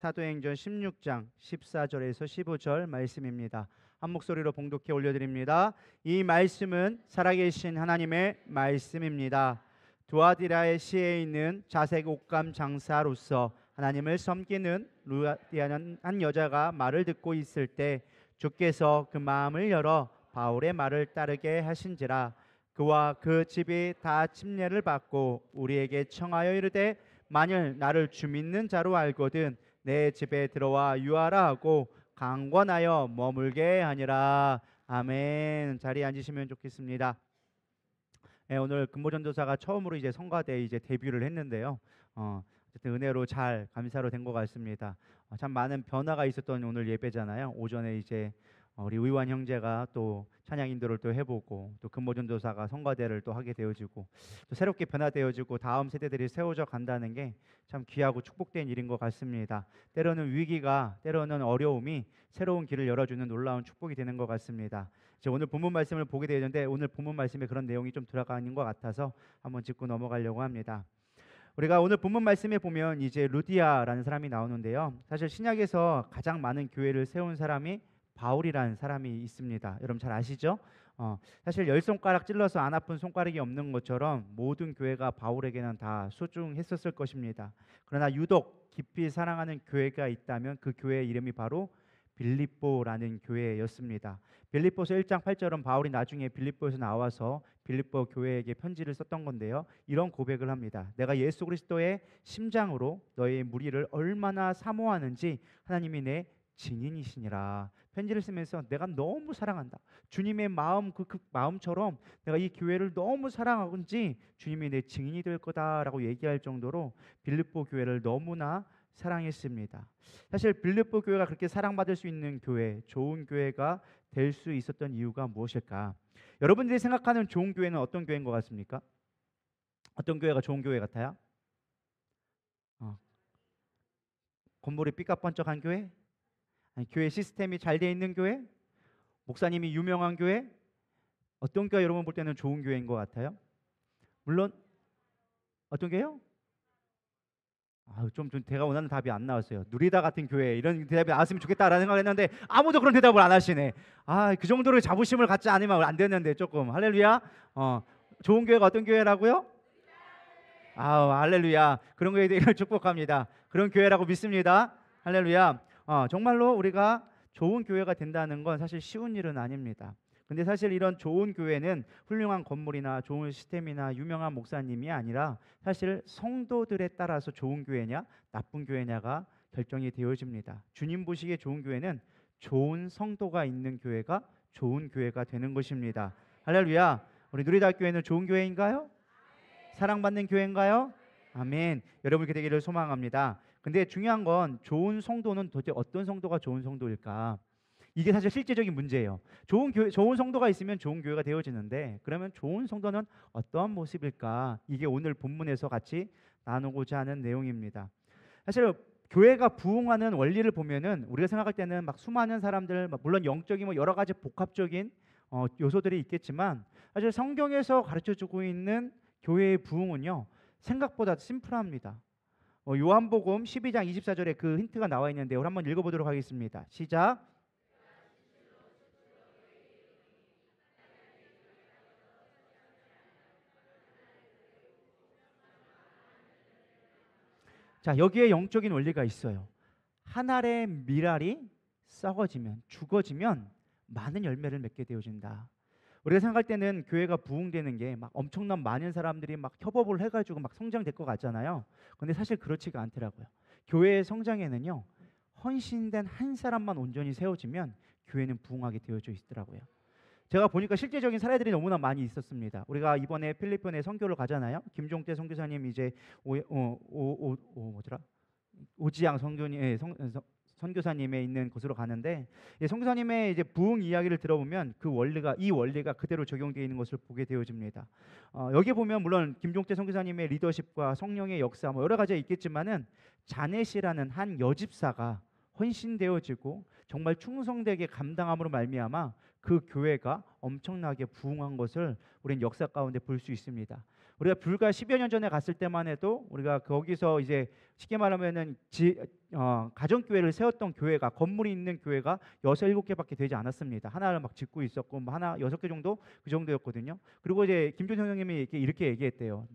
사도행전 16장 14절에서 15절 말씀입니다. 한 목소리로 봉독해 올려드립니다. 이 말씀은 살아계신 하나님의 말씀입니다. 두아디라의 시에 있는 자색 옷감 장사로서 하나님을 섬기는 루디아는 한 여자가 말을 듣고 있을 때 주께서 그 마음을 열어 바울의 말을 따르게 하신지라. 그와 그 집이 다 침례를 받고 우리에게 청하여 이르되 만일 나를 주 믿는 자로 알거든 내 집에 들어와 유하라 하고 강권하여 머물게 하니라. 아멘. 자리에 앉으시면 좋겠습니다. 오늘 근보전도사가 처음으로 이제 성가대 이제 데뷔를 했는데요. 어쨌든 은혜로 잘 감사로 된 것 같습니다. 참 많은 변화가 있었던 오늘 예배잖아요. 오전에 이제 우리 의완 형제가 또 찬양 인도를 또 해보고 또 근보전도사가 성가대를 또 하게 되어지고 또 새롭게 변화되어지고 다음 세대들이 세워져 간다는 게 참 귀하고 축복된 일인 것 같습니다. 때로는 위기가 때로는 어려움이 새로운 길을 열어주는 놀라운 축복이 되는 것 같습니다. 이제 오늘 본문 말씀을 보게 되는데 오늘 본문 말씀에 그런 내용이 좀 들어가 있는 것 같아서 한번 짚고 넘어가려고 합니다. 우리가 오늘 본문 말씀에 보면 이제 루디아라는 사람이 나오는데요. 사실 신약에서 가장 많은 교회를 세운 사람이 바울이라는 사람이 있습니다. 여러분 잘 아시죠? 사실 열 손가락 찔러서 안 아픈 손가락이 없는 것처럼 모든 교회가 바울에게는 다 소중했었을 것입니다. 그러나 유독 깊이 사랑하는 교회가 있다면 그 교회의 이름이 바로 빌립보라는 교회였습니다. 빌립보서 1장 8절은 바울이 나중에 빌립보에서 나와서 빌립보 교회에게 편지를 썼던 건데요. 이런 고백을 합니다. 내가 예수 그리스도의 심장으로 너의 무리를 얼마나 사모하는지 하나님이 내 증인이시니라. 편지를 쓰면서 내가 너무 사랑한다. 주님의 마음 그 마음처럼 내가 이 교회를 너무 사랑하는지 주님이 내 증인이 될 거다라고 얘기할 정도로 빌립보 교회를 너무나 사랑했습니다. 사실 빌립보 교회가 그렇게 사랑받을 수 있는 교회, 좋은 교회가 될 수 있었던 이유가 무엇일까? 여러분들이 생각하는 좋은 교회는 어떤 교회인 것 같습니까? 어떤 교회가 좋은 교회 같아요? 어, 건물이 삐까뻔쩍한 교회? 아니, 교회 시스템이 잘 돼 있는 교회? 목사님이 유명한 교회? 어떤 교회 여러분 볼 때는 좋은 교회인 것 같아요? 물론 어떤 교회요? 좀 제가 원하는 답이 안 나왔어요. 누리다 같은 교회 이런 대답이 나왔으면 좋겠다라는 생각을 했는데 아무도 그런 대답을 안 하시네. 그 정도로 자부심을 갖지 않으면 안 되는데 조금 할렐루야. 좋은 교회가 어떤 교회라고요? 할렐루야. 그런 교회에 대해 축복합니다. 그런 교회라고 믿습니다. 할렐루야. 정말로 우리가 좋은 교회가 된다는 건 사실 쉬운 일은 아닙니다. 근데 사실 이런 좋은 교회는 훌륭한 건물이나 좋은 시스템이나 유명한 목사님이 아니라 사실 성도들에 따라서 좋은 교회냐 나쁜 교회냐가 결정이 되어집니다. 주님 보시기에 좋은 교회는 좋은 성도가 있는 교회가 좋은 교회가 되는 것입니다. 할렐루야. 우리 누리다교회는 좋은 교회인가요? 사랑받는 교회인가요? 아멘. 여러분 그렇게 되기를 소망합니다. 근데 중요한 건 좋은 성도는 도대체 어떤 성도가 좋은 성도일까? 이게 사실 실제적인 문제예요. 좋은 교회, 좋은 성도가 있으면 좋은 교회가 되어지는데 그러면 좋은 성도는 어떠한 모습일까? 이게 오늘 본문에서 같이 나누고자 하는 내용입니다. 사실 교회가 부흥하는 원리를 보면은 우리가 생각할 때는 막 수많은 사람들, 물론 영적인 여러 가지 복합적인 요소들이 있겠지만 사실 성경에서 가르쳐주고 있는 교회의 부흥은요 생각보다 심플합니다. 요한복음 12장 24절에 그 힌트가 나와 있는데 우리 한번 읽어보도록 하겠습니다. 시작. 자, 여기에 영적인 원리가 있어요. 한 알의 밀알이 썩어지면 죽어지면 많은 열매를 맺게 되어진다. 우리가 생각할 때는 교회가 부흥되는 게 막 엄청난 많은 사람들이 막 협업을 해가지고 막 성장될 것 같잖아요. 근데 사실 그렇지가 않더라고요. 교회의 성장에는요 헌신된 한 사람만 온전히 세워지면 교회는 부흥하게 되어져 있더라고요. 제가 보니까 실제적인 사례들이 너무나 많이 있었습니다. 우리가 이번에 필리핀에 선교를 가잖아요. 김종태 선교사님 이제 뭐더라? 오지양 선교님 선교사님의 있는 곳으로 가는데 선교사님의 이제 부흥 이야기를 들어보면 그 원리가 이 원리가 그대로 적용되어 있는 것을 보게 되어집니다. 여기 보면 물론 김종태 선교사님의 리더십과 성령의 역사 여러 가지가 있겠지만은 자넷이라는 한 여집사가 헌신되어지고 정말 충성되게 감당함으로 말미암아 그 교회가 엄청나게 부흥한 것을 우리는 역사 가운데 볼 수 있습니다. 우리가 불과 10여 년 전에 갔을 때만 해도 우리가 거기서 이제 쉽게 말하면은 가정교회를 세웠던 교회가, 건물이 있는 교회가 6, 7개밖에 되지 않았습니다. 하나를 막 짓고 있었고 뭐 하나 6개 정도 그 정도였거든요. 그리고 이제 김준성 형님이 이렇게 얘기했대요.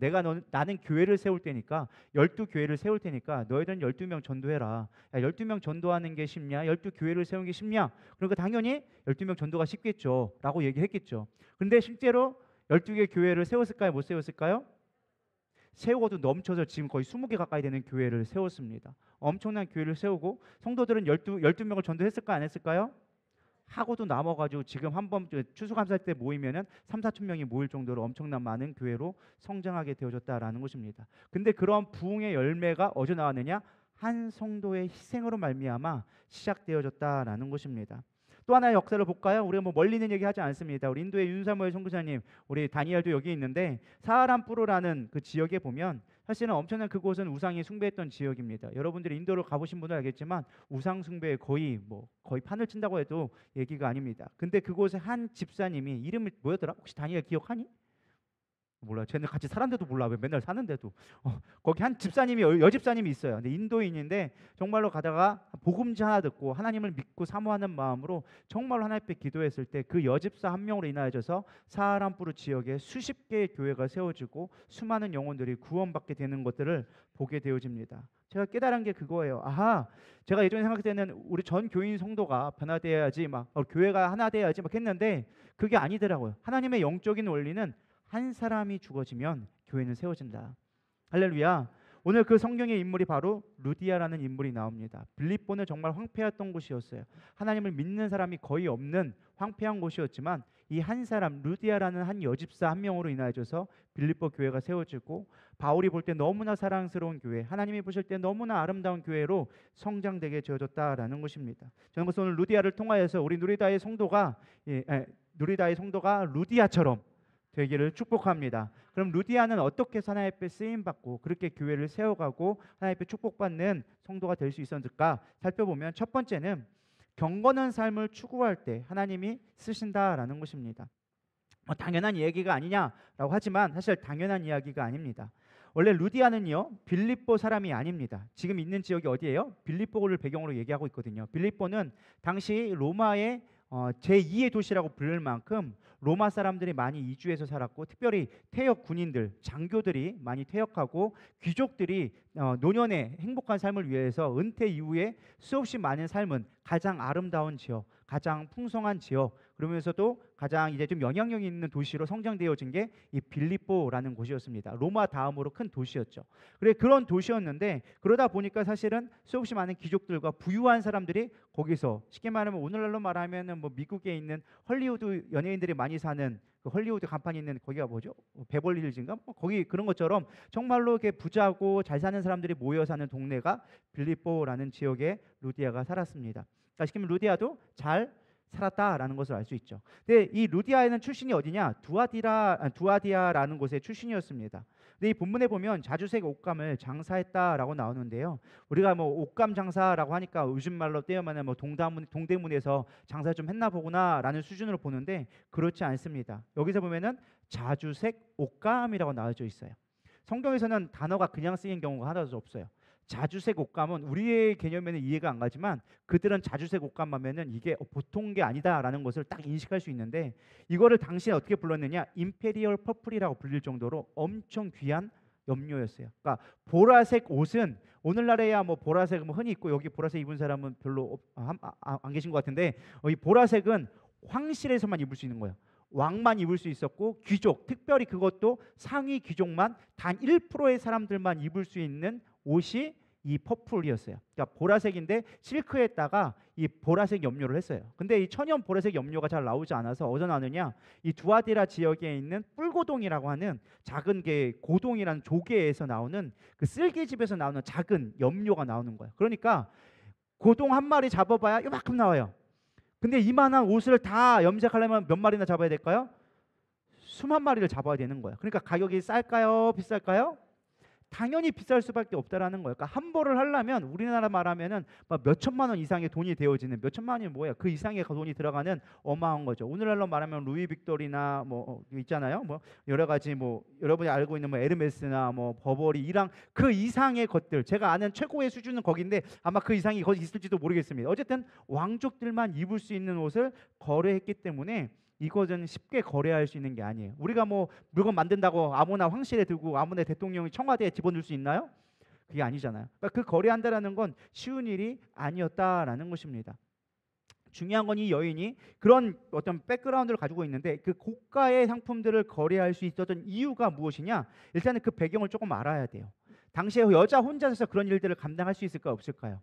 나는 교회를 세울 테니까 12교회를 세울 테니까 너희들은 12명 전도해라. 야, 12명 전도하는 게 쉽냐? 12교회를 세우는 게 쉽냐? 그러니까 당연히 12명 전도가 쉽겠죠. 라고 얘기했겠죠. 근데 실제로 12개 교회를 세웠을까요? 못 세웠을까요? 세우고도 넘쳐서 지금 거의 20개 가까이 되는 교회를 세웠습니다. 엄청난 교회를 세우고 성도들은 12명을 전도했을까 안 했을까요? 하고도 남아가지고 지금 한번 추수감사할 때 모이면은 3, 4천 명이 모일 정도로 엄청난 많은 교회로 성장하게 되어졌다라는 것입니다. 근데 그런 부흥의 열매가 어디서 나왔느냐? 한 성도의 희생으로 말미암아 시작되어졌다라는 것입니다. 또 하나의 역사를 볼까요? 우리가 뭐 멀리 있는 얘기 하지 않습니다. 우리 인도의 윤사무엘 선교사님, 우리 다니엘도 여기 있는데 사하란푸르라는 그 지역에 보면 사실은 엄청난 그곳은 우상이 숭배했던 지역입니다. 여러분들이 인도를 가보신 분은 알겠지만 우상 숭배에 거의 판을 친다고 해도 얘기가 아닙니다. 근데 그곳에 한 집사님이 이름이 뭐였더라? 혹시 다니엘 기억하니? 몰라. 쟤는 같이 살았는데도 몰라. 왜 맨날 사는데도. 거기 한 집사님이 여집사님이 있어요. 근데 인도인인데 정말로 가다가 복음지 하나 듣고 하나님을 믿고 사모하는 마음으로 정말로 하나님 앞에 기도했을 때 그 여집사 한 명으로 인하여져서 사하란푸르 지역에 수십 개의 교회가 세워지고 수많은 영혼들이 구원받게 되는 것들을 보게 되어집니다. 제가 깨달은 게 그거예요. 아하, 제가 예전에 생각할 때는 우리 전 교인 성도가 변화되어야지 막 교회가 하나 되어야지 막 했는데 그게 아니더라고요. 하나님의 영적인 원리는 한 사람이 죽어지면 교회는 세워진다. 할렐루야. 오늘 그 성경의 인물이 바로 루디아라는 인물이 나옵니다. 빌립보는 정말 황폐했던 곳이었어요. 하나님을 믿는 사람이 거의 없는 황폐한 곳이었지만 이 한 사람 루디아라는 한 여집사 한 명으로 인하여져서 빌립보 교회가 세워지고 바울이 볼 때 너무나 사랑스러운 교회, 하나님이 보실 때 너무나 아름다운 교회로 성장되게 되어졌다라는 것입니다. 저는 그래서 오늘 루디아를 통하여서 우리 누리다의 성도가 루디아처럼 되기를 축복합니다. 그럼 루디아는 어떻게 하나님 앞에 쓰임받고 그렇게 교회를 세워가고 하나님 앞에 축복받는 성도가 될 수 있었을까 살펴보면 첫 번째는 경건한 삶을 추구할 때 하나님이 쓰신다라는 것입니다. 당연한 이야기가 아니냐라고 하지만 사실 당연한 이야기가 아닙니다. 원래 루디아는요 빌립보 사람이 아닙니다. 지금 있는 지역이 어디예요? 빌립보를 배경으로 얘기하고 있거든요. 빌립보는 당시 로마의 제2의 도시라고 부를 만큼 로마 사람들이 많이 이주해서 살았고 특별히 퇴역 군인들, 장교들이 많이 퇴역하고 귀족들이 노년의 행복한 삶을 위해서 은퇴 이후에 수없이 많은 삶은 가장 아름다운 지역, 가장 풍성한 지역, 그러면서도 가장 이제 좀 영향력이 있는 도시로 성장되어진 게 이 빌립보라는 곳이었습니다. 로마 다음으로 큰 도시였죠. 그런 도시였는데 그러다 보니까 사실은 수없이 많은 귀족들과 부유한 사람들이 거기서 쉽게 말하면 오늘날로 말하면은 뭐 미국에 있는 헐리우드 연예인들이 많이 사는 그 헐리우드 간판이 있는 거기가 뭐죠? 베벌리힐즈인가? 거기 그런 것처럼 정말로 이렇게 부자고 잘 사는 사람들이 모여 사는 동네가 빌립보라는 지역에 루디아가 살았습니다. 그러니까 쉽게 말하면 루디아도 잘 살았다라는 것을 알 수 있죠. 근데 이 루디아에는 출신이 어디냐? 두아디아라는 곳의 출신이었습니다. 근데 이 본문에 보면 자주색 옷감을 장사했다라고 나오는데요. 우리가 뭐 옷감 장사라고 하니까 요즘 말로 떼어면 뭐 동대문에서 장사 좀 했나 보구나라는 수준으로 보는데 그렇지 않습니다. 여기서 보면은 자주색 옷감이라고 나와져 있어요. 성경에서는 단어가 그냥 쓰인 경우가 하나도 없어요. 자주색 옷감은 우리의 개념에는 이해가 안 가지만 그들은 자주색 옷감 하면은 이게 보통 게 아니다라는 것을 딱 인식할 수 있는데 이거를 당시에 어떻게 불렀느냐? 임페리얼 퍼플이라고 불릴 정도로 엄청 귀한 염료였어요. 그러니까 보라색 옷은 오늘날에야 뭐 보라색 뭐 흔히 입고 여기 보라색 입은 사람은 별로 안 계신 것 같은데 이 보라색은 황실에서만 입을 수 있는 거예요. 왕만 입을 수 있었고 귀족, 특별히 그것도 상위 귀족만 단 1%의 사람들만 입을 수 있는 옷이 이 퍼플이었어요. 그러니까 보라색인데 실크에다가 이 보라색 염료를 했어요. 근데 이 천연 보라색 염료가 잘 나오지 않아서 어디서 나느냐? 이 두아디라 지역에 있는 뿔고동이라고 하는 작은 게 고동이라는 조개에서 나오는 그 쓸개집에서 나오는 작은 염료가 나오는 거예요. 그러니까 고동 한 마리 잡아봐야 이만큼 나와요. 근데 이만한 옷을 다 염색하려면 몇 마리나 잡아야 될까요? 수만 마리를 잡아야 되는 거예요. 그러니까 가격이 쌀까요? 비쌀까요? 당연히 비쌀 수밖에 없다라는 거예요. 그러니까 한 벌을 하려면 우리나라 말하면은 막 몇 천만 원 이상의 돈이 되어지는, 몇 천만 원이 뭐야? 그 이상의 돈이 들어가는 어마어마한 거죠. 오늘날로 말하면 루이 빅토리나 뭐 있잖아요. 뭐 여러 가지 뭐 여러분이 알고 있는 뭐 에르메스나 뭐 버버리 이랑 그 이상의 것들, 제가 아는 최고의 수준은 거기인데 아마 그 이상이 거기 있을지도 모르겠습니다. 어쨌든 왕족들만 입을 수 있는 옷을 거래했기 때문에 이것은 쉽게 거래할 수 있는 게 아니에요. 우리가 뭐 물건 만든다고 아무나 황실에 두고 아무나 대통령이 청와대에 집어넣을 수 있나요? 그게 아니잖아요. 그러니까 그 거래한다라는 건 쉬운 일이 아니었다라는 것입니다. 중요한 건 이 여인이 그런 어떤 백그라운드를 가지고 있는데 그 고가의 상품들을 거래할 수 있었던 이유가 무엇이냐? 일단은 그 배경을 조금 알아야 돼요. 당시에 여자 혼자서 그런 일들을 감당할 수 있을까 없을까요?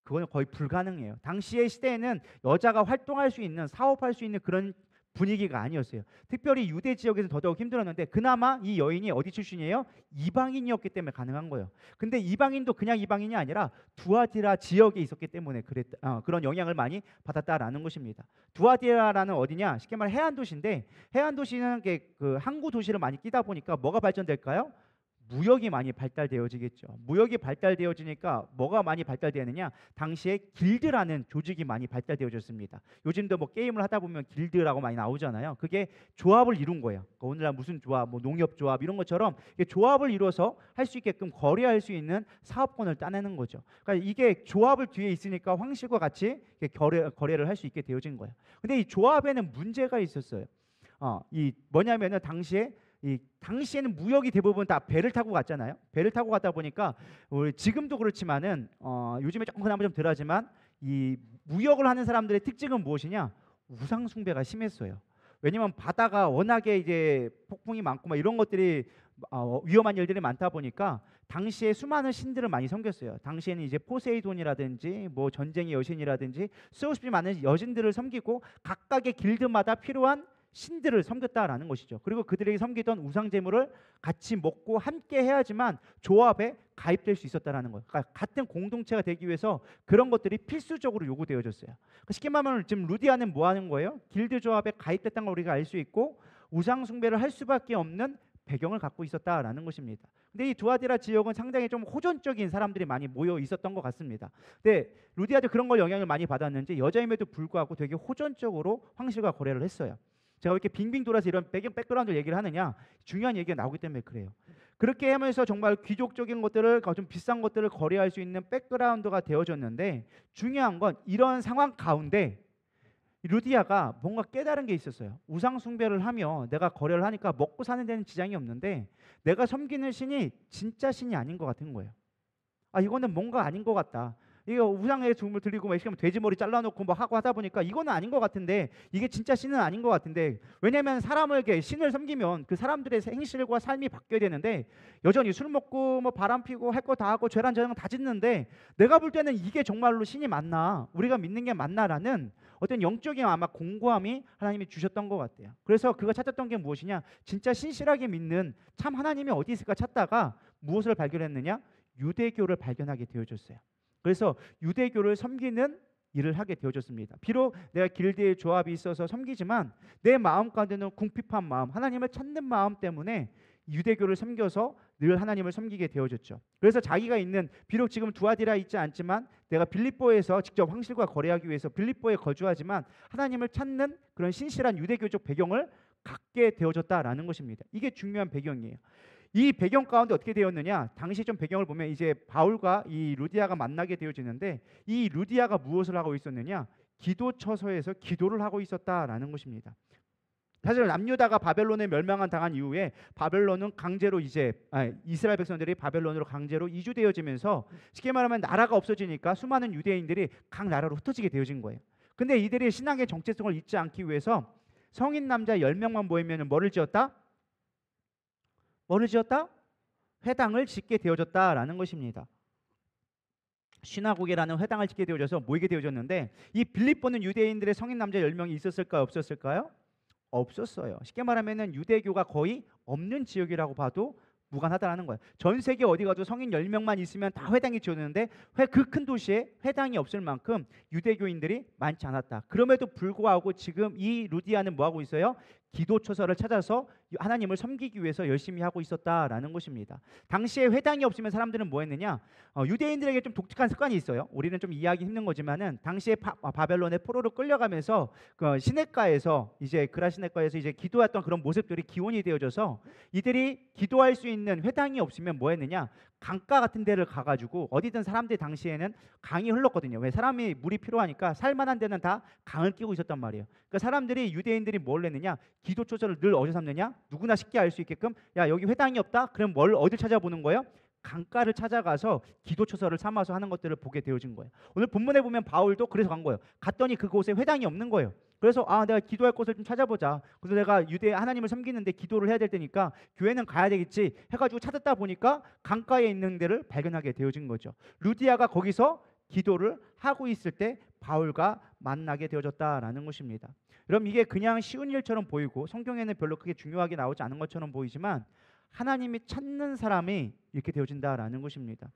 그건 거의 불가능해요. 당시의 시대에는 여자가 활동할 수 있는, 사업할 수 있는 그런 분위기가 아니었어요. 특별히 유대 지역에서 더더욱 힘들었는데 그나마 이 여인이 어디 출신이에요? 이방인이었기 때문에 가능한 거예요. 근데 이방인도 그냥 이방인이 아니라 두아디라 지역에 있었기 때문에 그런 영향을 많이 받았다라는 것입니다. 두아디라라는 어디냐? 쉽게 말해 해안 도시인데, 해안 도시는 그 항구 도시를 많이 끼다 보니까 뭐가 발전될까요? 무역이 많이 발달되어지겠죠. 무역이 발달되어지니까 뭐가 많이 발달되느냐? 당시에 길드라는 조직이 많이 발달되어졌습니다. 요즘도 뭐 게임을 하다 보면 길드라고 많이 나오잖아요. 그게 조합을 이룬 거예요. 그러니까 오늘날 무슨 조합, 뭐 농협 조합 이런 것처럼 조합을 이뤄서 할 수 있게끔 거래할 수 있는 사업권을 따내는 거죠. 그러니까 이게 조합을 뒤에 있으니까 황실과 같이 거래를 할 수 있게 되어진 거예요. 근데 이 조합에는 문제가 있었어요. 이 뭐냐면은 당시에는 무역이 대부분 다 배를 타고 갔잖아요. 배를 타고 갔다 보니까 우리 지금도 그렇지만은 요즘에 조금 그나마 좀 덜하지만 이 무역을 하는 사람들의 특징은 무엇이냐? 우상 숭배가 심했어요. 왜냐면 바다가 워낙에 이제 폭풍이 많고 막 이런 것들이 위험한 일들이 많다 보니까 당시에 수많은 신들을 많이 섬겼어요. 당시에는 이제 포세이돈이라든지 뭐 전쟁의 여신이라든지 수없이 많은 여신들을 섬기고 각각의 길드마다 필요한 신들을 섬겼다라는 것이죠. 그리고 그들에게 섬기던 우상 제물을 같이 먹고 함께 해야지만 조합에 가입될 수 있었다라는 거예요. 그러니까 같은 공동체가 되기 위해서 그런 것들이 필수적으로 요구되어졌어요. 쉽게 말하면 지금 루디아는 뭐 하는 거예요? 길드 조합에 가입됐다는 걸 우리가 알 수 있고 우상 숭배를 할 수밖에 없는 배경을 갖고 있었다라는 것입니다. 근데 이 두아디라 지역은 상당히 좀 호전적인 사람들이 많이 모여 있었던 것 같습니다. 근데 루디아도 그런 걸 영향을 많이 받았는지 여자임에도 불구하고 되게 호전적으로 황실과 거래를 했어요. 제가 왜 이렇게 빙빙 돌아서 이런 백그라운드 얘기를 하느냐? 중요한 얘기가 나오기 때문에 그래요. 그렇게 하면서 정말 귀족적인 것들을, 좀 비싼 것들을 거래할 수 있는 백그라운드가 되어졌는데 중요한 건 이런 상황 가운데 루디아가 뭔가 깨달은 게 있었어요. 우상 숭배를 하며 내가 거래를 하니까 먹고 사는 데는 지장이 없는데 내가 섬기는 신이 진짜 신이 아닌 것 같은 거예요. 이거는 뭔가 아닌 것 같다. 이거 우상의 죽음을 드리고 막 시키면 돼지 머리 잘라놓고 뭐 하고 하다 보니까 이거는 아닌 것 같은데, 이게 진짜 신은 아닌 것 같은데, 왜냐하면 사람을 이렇게 신을 섬기면 그 사람들의 행실과 삶이 바뀌어야 되는데 여전히 술 먹고 뭐 바람 피고 할 거 다 하고 죄란 저랑 다 짓는데 내가 볼 때는 이게 정말로 신이 맞나, 우리가 믿는 게 맞나라는 어떤 영적인 아마 공고함이 하나님이 주셨던 것 같아요. 그래서 그가 찾았던 게 무엇이냐? 진짜 신실하게 믿는 참 하나님이 어디 있을까 찾다가 무엇을 발견했느냐? 유대교를 발견하게 되어졌어요. 그래서 유대교를 섬기는 일을 하게 되어졌습니다. 비록 내가 길드의 조합이 있어서 섬기지만 내 마음 가운데는 궁핍한 마음, 하나님을 찾는 마음 때문에 유대교를 섬겨서 늘 하나님을 섬기게 되어졌죠. 그래서 자기가 있는, 비록 지금 두아디라 있지 않지만 내가 빌립보에서 직접 황실과 거래하기 위해서 빌립보에 거주하지만 하나님을 찾는 그런 신실한 유대교적 배경을 갖게 되어졌다라는 것입니다. 이게 중요한 배경이에요. 이 배경 가운데 어떻게 되었느냐? 당시 좀 배경을 보면 이제 바울과 이 루디아가 만나게 되어지는데 이 루디아가 무엇을 하고 있었느냐? 기도 처소에서 기도를 하고 있었다라는 것입니다. 사실 남유다가 바벨론에 멸망한 당한 이후에 바벨론은 강제로 이스라엘 백성들이 바벨론으로 강제로 이주되어지면서 쉽게 말하면 나라가 없어지니까 수많은 유대인들이 각 나라로 흩어지게 되어진 거예요. 근데 이들이 신앙의 정체성을 잊지 않기 위해서 성인 남자 10명만 모이면 뭐를 지었다? 뭐를 지었다? 회당을 짓게 되어졌다라는 것입니다. 시나고게라는 회당을 짓게 되어져서 모이게 되어졌는데 이 빌립보는 유대인들의 성인 남자 10명이 있었을까요? 없었을까요? 없었어요. 쉽게 말하면 유대교가 거의 없는 지역이라고 봐도 무관하다는 거예요. 전 세계 어디 가도 성인 10명만 있으면 다 회당이 지어졌는데 그 큰 도시에 회당이 없을 만큼 유대교인들이 많지 않았다. 그럼에도 불구하고 지금 이 루디아는 뭐하고 있어요? 기도 처소를 찾아서 하나님을 섬기기 위해서 열심히 하고 있었다라는 것입니다. 당시에 회당이 없으면 사람들은 뭐 했느냐? 유대인들에게 좀 독특한 습관이 있어요. 우리는 좀 이해하기 힘든 거지만은 당시에 바벨론의 포로로 끌려가면서 그 시내가에서 이제 그라 시내가에서 이제 기도했던 그런 모습들이 기원이 되어져서 이들이 기도할 수 있는 회당이 없으면 뭐 했느냐? 강가 같은 데를 가가지고 어디든 사람들이 당시에는 강이 흘렀거든요. 왜? 사람이 물이 필요하니까 살만한 데는 다 강을 끼고 있었단 말이에요. 그러니까 사람들이 유대인들이 뭘 했느냐? 기도 초소를 늘 어디서 삼느냐? 누구나 쉽게 알 수 있게끔 야 여기 회당이 없다? 그럼 뭘 어딜 찾아보는 거예요? 강가를 찾아가서 기도 초소를 삼아서 하는 것들을 보게 되어진 거예요. 오늘 본문에 보면 바울도 그래서 간 거예요. 갔더니 그곳에 회당이 없는 거예요. 그래서 내가 기도할 곳을 좀 찾아보자. 그래서 내가 유대 하나님을 섬기는데 기도를 해야 될 테니까 교회는 가야 되겠지 해가지고 찾았다 보니까 강가에 있는 데를 발견하게 되어진 거죠. 루디아가 거기서 기도를 하고 있을 때 바울과 만나게 되어졌다라는 것입니다. 그럼 이게 그냥 쉬운 일처럼 보이고 성경에는 별로 크게 중요하게 나오지 않은 것처럼 보이지만 하나님이 찾는 사람이 이렇게 되어진다라는 것입니다.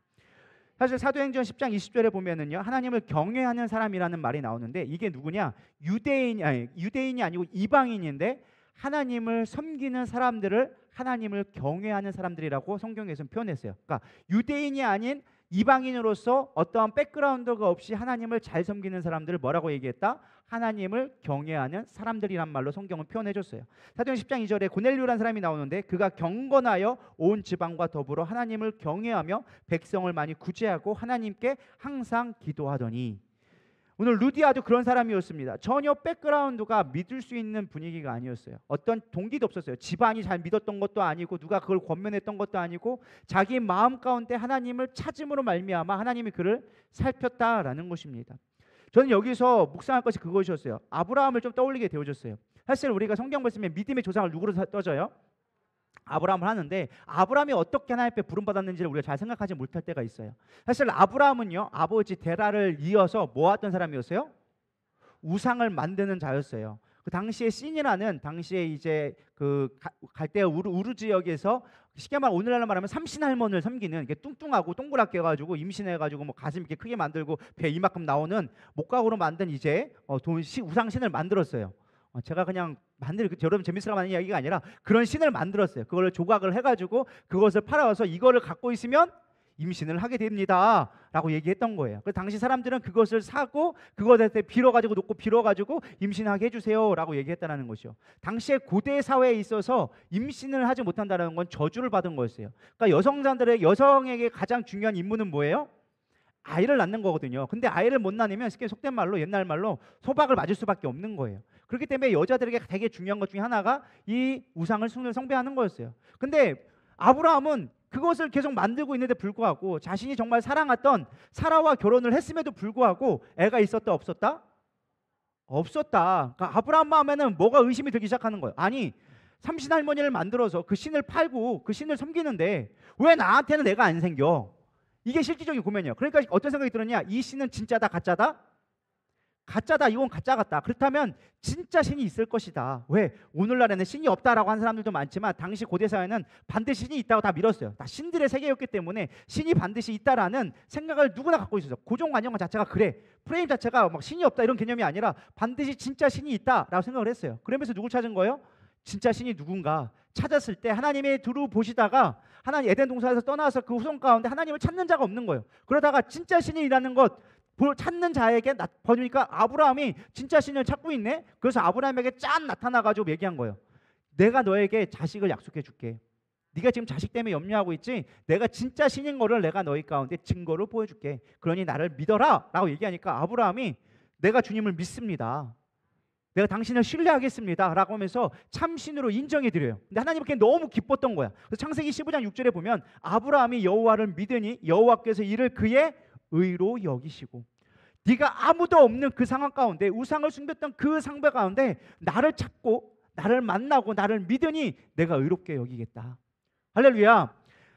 사실 사도행전 10장 20절에 보면은요, 하나님을 경외하는 사람이라는 말이 나오는데 이게 누구냐? 유대인이 아니고 이방인인데 하나님을 섬기는 사람들을 하나님을 경외하는 사람들이라고 성경에서는 표현했어요. 그러니까 유대인이 아닌 이방인으로서 어떠한 백그라운드가 없이 하나님을 잘 섬기는 사람들을 뭐라고 얘기했다? 하나님을 경외하는 사람들이란 말로 성경은 표현해줬어요. 사도행전 10장 2절에 고넬료라는 사람이 나오는데 그가 경건하여 온 지방과 더불어 하나님을 경외하며 백성을 많이 구제하고 하나님께 항상 기도하더니, 오늘 루디아도 그런 사람이었습니다. 전혀 백그라운드가 믿을 수 있는 분위기가 아니었어요. 어떤 동기도 없었어요. 집안이 잘 믿었던 것도 아니고 누가 그걸 권면했던 것도 아니고 자기 마음 가운데 하나님을 찾음으로 말미암아 하나님이 그를 살폈다라는 것입니다. 저는 여기서 묵상할 것이 그것이었어요. 아브라함을 좀 떠올리게 되어졌어요. 사실 우리가 성경 말씀에 믿음의 조상을 누구로 떠져요? 아브라함을 하는데 아브라함이 어떻게 하나님 앞에 부름받았는지를 우리가 잘 생각하지 못할 때가 있어요. 사실 아브라함은요, 아버지 데라를 이어서 뭐 했던 사람이었어요? 우상을 만드는 자였어요. 그 당시에 신이라는 당시에 이제 그 갈대아 우르 지역에서 쉽게 말 오늘날로 말하면 삼신할머니를 섬기는, 이게 뚱뚱하고 동그랗게 해가지고 임신해가지고 뭐 가슴 이렇게 크게 만들고 배 이만큼 나오는 목각으로 만든 이제 우상신을 만들었어요. 제가 그냥 여러분 재밌으라고 하는 이야기가 아니라 그런 신을 만들었어요. 그걸 조각을 해가지고 그것을 팔아와서 이거를 갖고 있으면 임신을 하게 됩니다 라고 얘기했던 거예요. 그래서 당시 사람들은 그것을 사고 그것에 빌어가지고 놓고 빌어가지고 임신하게 해주세요 라고 얘기했다는 것이죠. 당시에 고대 사회에 있어서 임신을 하지 못한다는 건 저주를 받은 거였어요. 그러니까 여성에게 가장 중요한 임무는 뭐예요? 아이를 낳는 거거든요. 근데 아이를 못 낳으면 쉽게 속된 말로 옛날 말로 소박을 맞을 수밖에 없는 거예요. 그렇기 때문에 여자들에게 되게 중요한 것 중에 하나가 이 우상을 숭배하는 거였어요. 근데 아브라함은 그것을 계속 만들고 있는데 불구하고 자신이 정말 사랑했던 사라와 결혼을 했음에도 불구하고 애가 있었다 없었다? 없었다. 그러니까 아브라함 마음에는 뭐가 의심이 들기 시작하는 거예요. 아니, 삼신할머니를 만들어서 그 신을 팔고 그 신을 섬기는데 왜 나한테는 애가 안 생겨? 이게 실질적인 고민이에요. 그러니까 어떤 생각이 들었냐? 이 신은 진짜다 가짜다? 가짜다. 이건 가짜 같다. 그렇다면 진짜 신이 있을 것이다. 왜? 오늘날에는 신이 없다라고 하는 사람들도 많지만 당시 고대 사회는 반드시 신이 있다고 다 믿었어요. 다 신들의 세계였기 때문에 신이 반드시 있다라는 생각을 누구나 갖고 있었어요. 고정관념 자체가 그래. 프레임 자체가 막 신이 없다 이런 개념이 아니라 반드시 진짜 신이 있다라고 생각을 했어요. 그러면서 누굴 찾은 거예요? 진짜 신이 누군가 찾았을 때 하나님이 두루 보시다가 하나님 에덴 동산에서 떠나서 그 후손 가운데 하나님을 찾는 자가 없는 거예요. 그러다가 진짜 신이라는 것 찾는 자에게 보니까 아브라함이 진짜 신을 찾고 있네. 그래서 아브라함에게 짠 나타나가지고 얘기한 거예요. 내가 너에게 자식을 약속해 줄게. 네가 지금 자식 때문에 염려하고 있지? 내가 진짜 신인 거를 내가 너희 가운데 증거로 보여줄게. 그러니 나를 믿어라 라고 얘기하니까 아브라함이 내가 주님을 믿습니다. 내가 당신을 신뢰하겠습니다 라고 하면서 참신으로 인정해 드려요. 근데 하나님께 너무 기뻤던 거야. 그래서 창세기 15장 6절에 보면 아브라함이 여호와를 믿으니 여호와께서 이를 그의 의로 여기시고, 네가 아무도 없는 그 상황 가운데 우상을 숭배했던 그 상배 가운데 나를 찾고 나를 만나고 나를 믿으니 내가 의롭게 여기겠다. 할렐루야.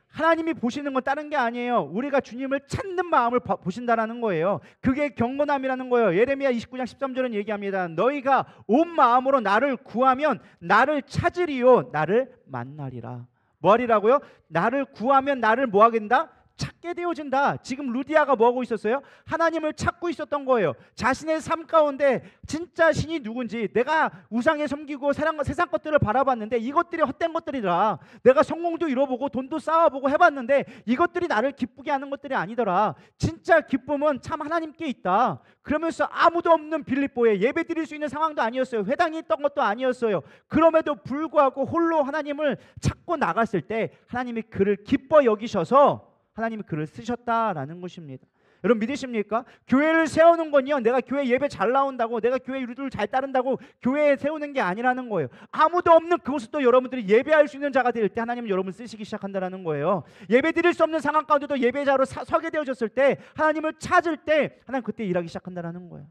하나님이 보시는 건 다른 게 아니에요. 우리가 주님을 찾는 마음을 보신다라는 거예요. 그게 경건함이라는 거예요. 예레미야 29장 13절은 얘기합니다. 너희가 온 마음으로 나를 구하면 나를 찾으리요 나를 만나리라. 뭐 하리라고요? 나를 구하면 나를 뭐 하겠다? 찾게 찾게 되어진다. 지금 루디아가 뭐하고 있었어요? 하나님을 찾고 있었던 거예요. 자신의 삶 가운데 진짜 신이 누군지, 내가 우상에 섬기고 세상 것들을 바라봤는데 이것들이 헛된 것들이더라. 내가 성공도 이뤄보고 돈도 쌓아보고 해봤는데 이것들이 나를 기쁘게 하는 것들이 아니더라. 진짜 기쁨은 참 하나님께 있다. 그러면서 아무도 없는 빌립보에 예배 드릴 수 있는 상황도 아니었어요. 회당이 있던 것도 아니었어요. 그럼에도 불구하고 홀로 하나님을 찾고 나갔을 때 하나님이 그를 기뻐 여기셔서 하나님이 그를 쓰셨다라는 것입니다. 여러분 믿으십니까? 교회를 세우는 건요, 내가 교회 예배 잘 나온다고, 내가 교회 룰을 잘 따른다고 교회에 세우는 게 아니라는 거예요. 아무도 없는 그곳에도 여러분들이 예배할 수 있는 자가 될 때 하나님은 여러분을 쓰시기 시작한다는 거예요. 예배 드릴 수 없는 상황 가운데도 예배자로 서게 되어졌을 때, 하나님을 찾을 때 하나님 그때 일하기 시작한다는 거예요.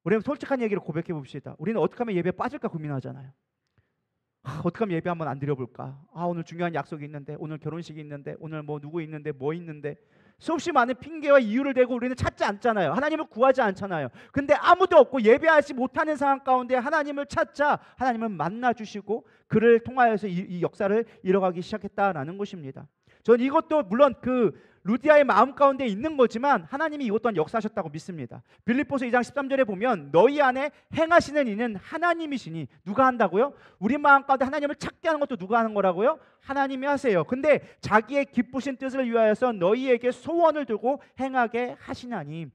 우리는 솔직한 얘기를 고백해 봅시다. 우리는 어떻게 하면 예배에 빠질까 고민하잖아요. 어떻게 하면 예배 한번 안 드려볼까? 오늘 중요한 약속이 있는데, 오늘 결혼식이 있는데, 오늘 뭐 누구 있는데, 뭐 있는데, 수없이 많은 핑계와 이유를 대고 우리는 찾지 않잖아요. 하나님을 구하지 않잖아요. 근데 아무도 없고 예배하지 못하는 상황 가운데 하나님을 찾자 하나님을 만나주시고 그를 통하여서 이 역사를 이뤄가기 시작했다라는 것입니다. 전 이것도 물론 그 루디아의 마음 가운데 있는 거지만 하나님이 이것 또한 역사하셨다고 믿습니다. 빌립보서 2장 13절에 보면 너희 안에 행하시는 이는 하나님이시니, 누가 한다고요? 우리 마음 가운데 하나님을 찾게 하는 것도 누가 하는 거라고요? 하나님이 하세요. 근데 자기의 기쁘신 뜻을 위하여서 너희에게 소원을 두고 행하게 하시나니,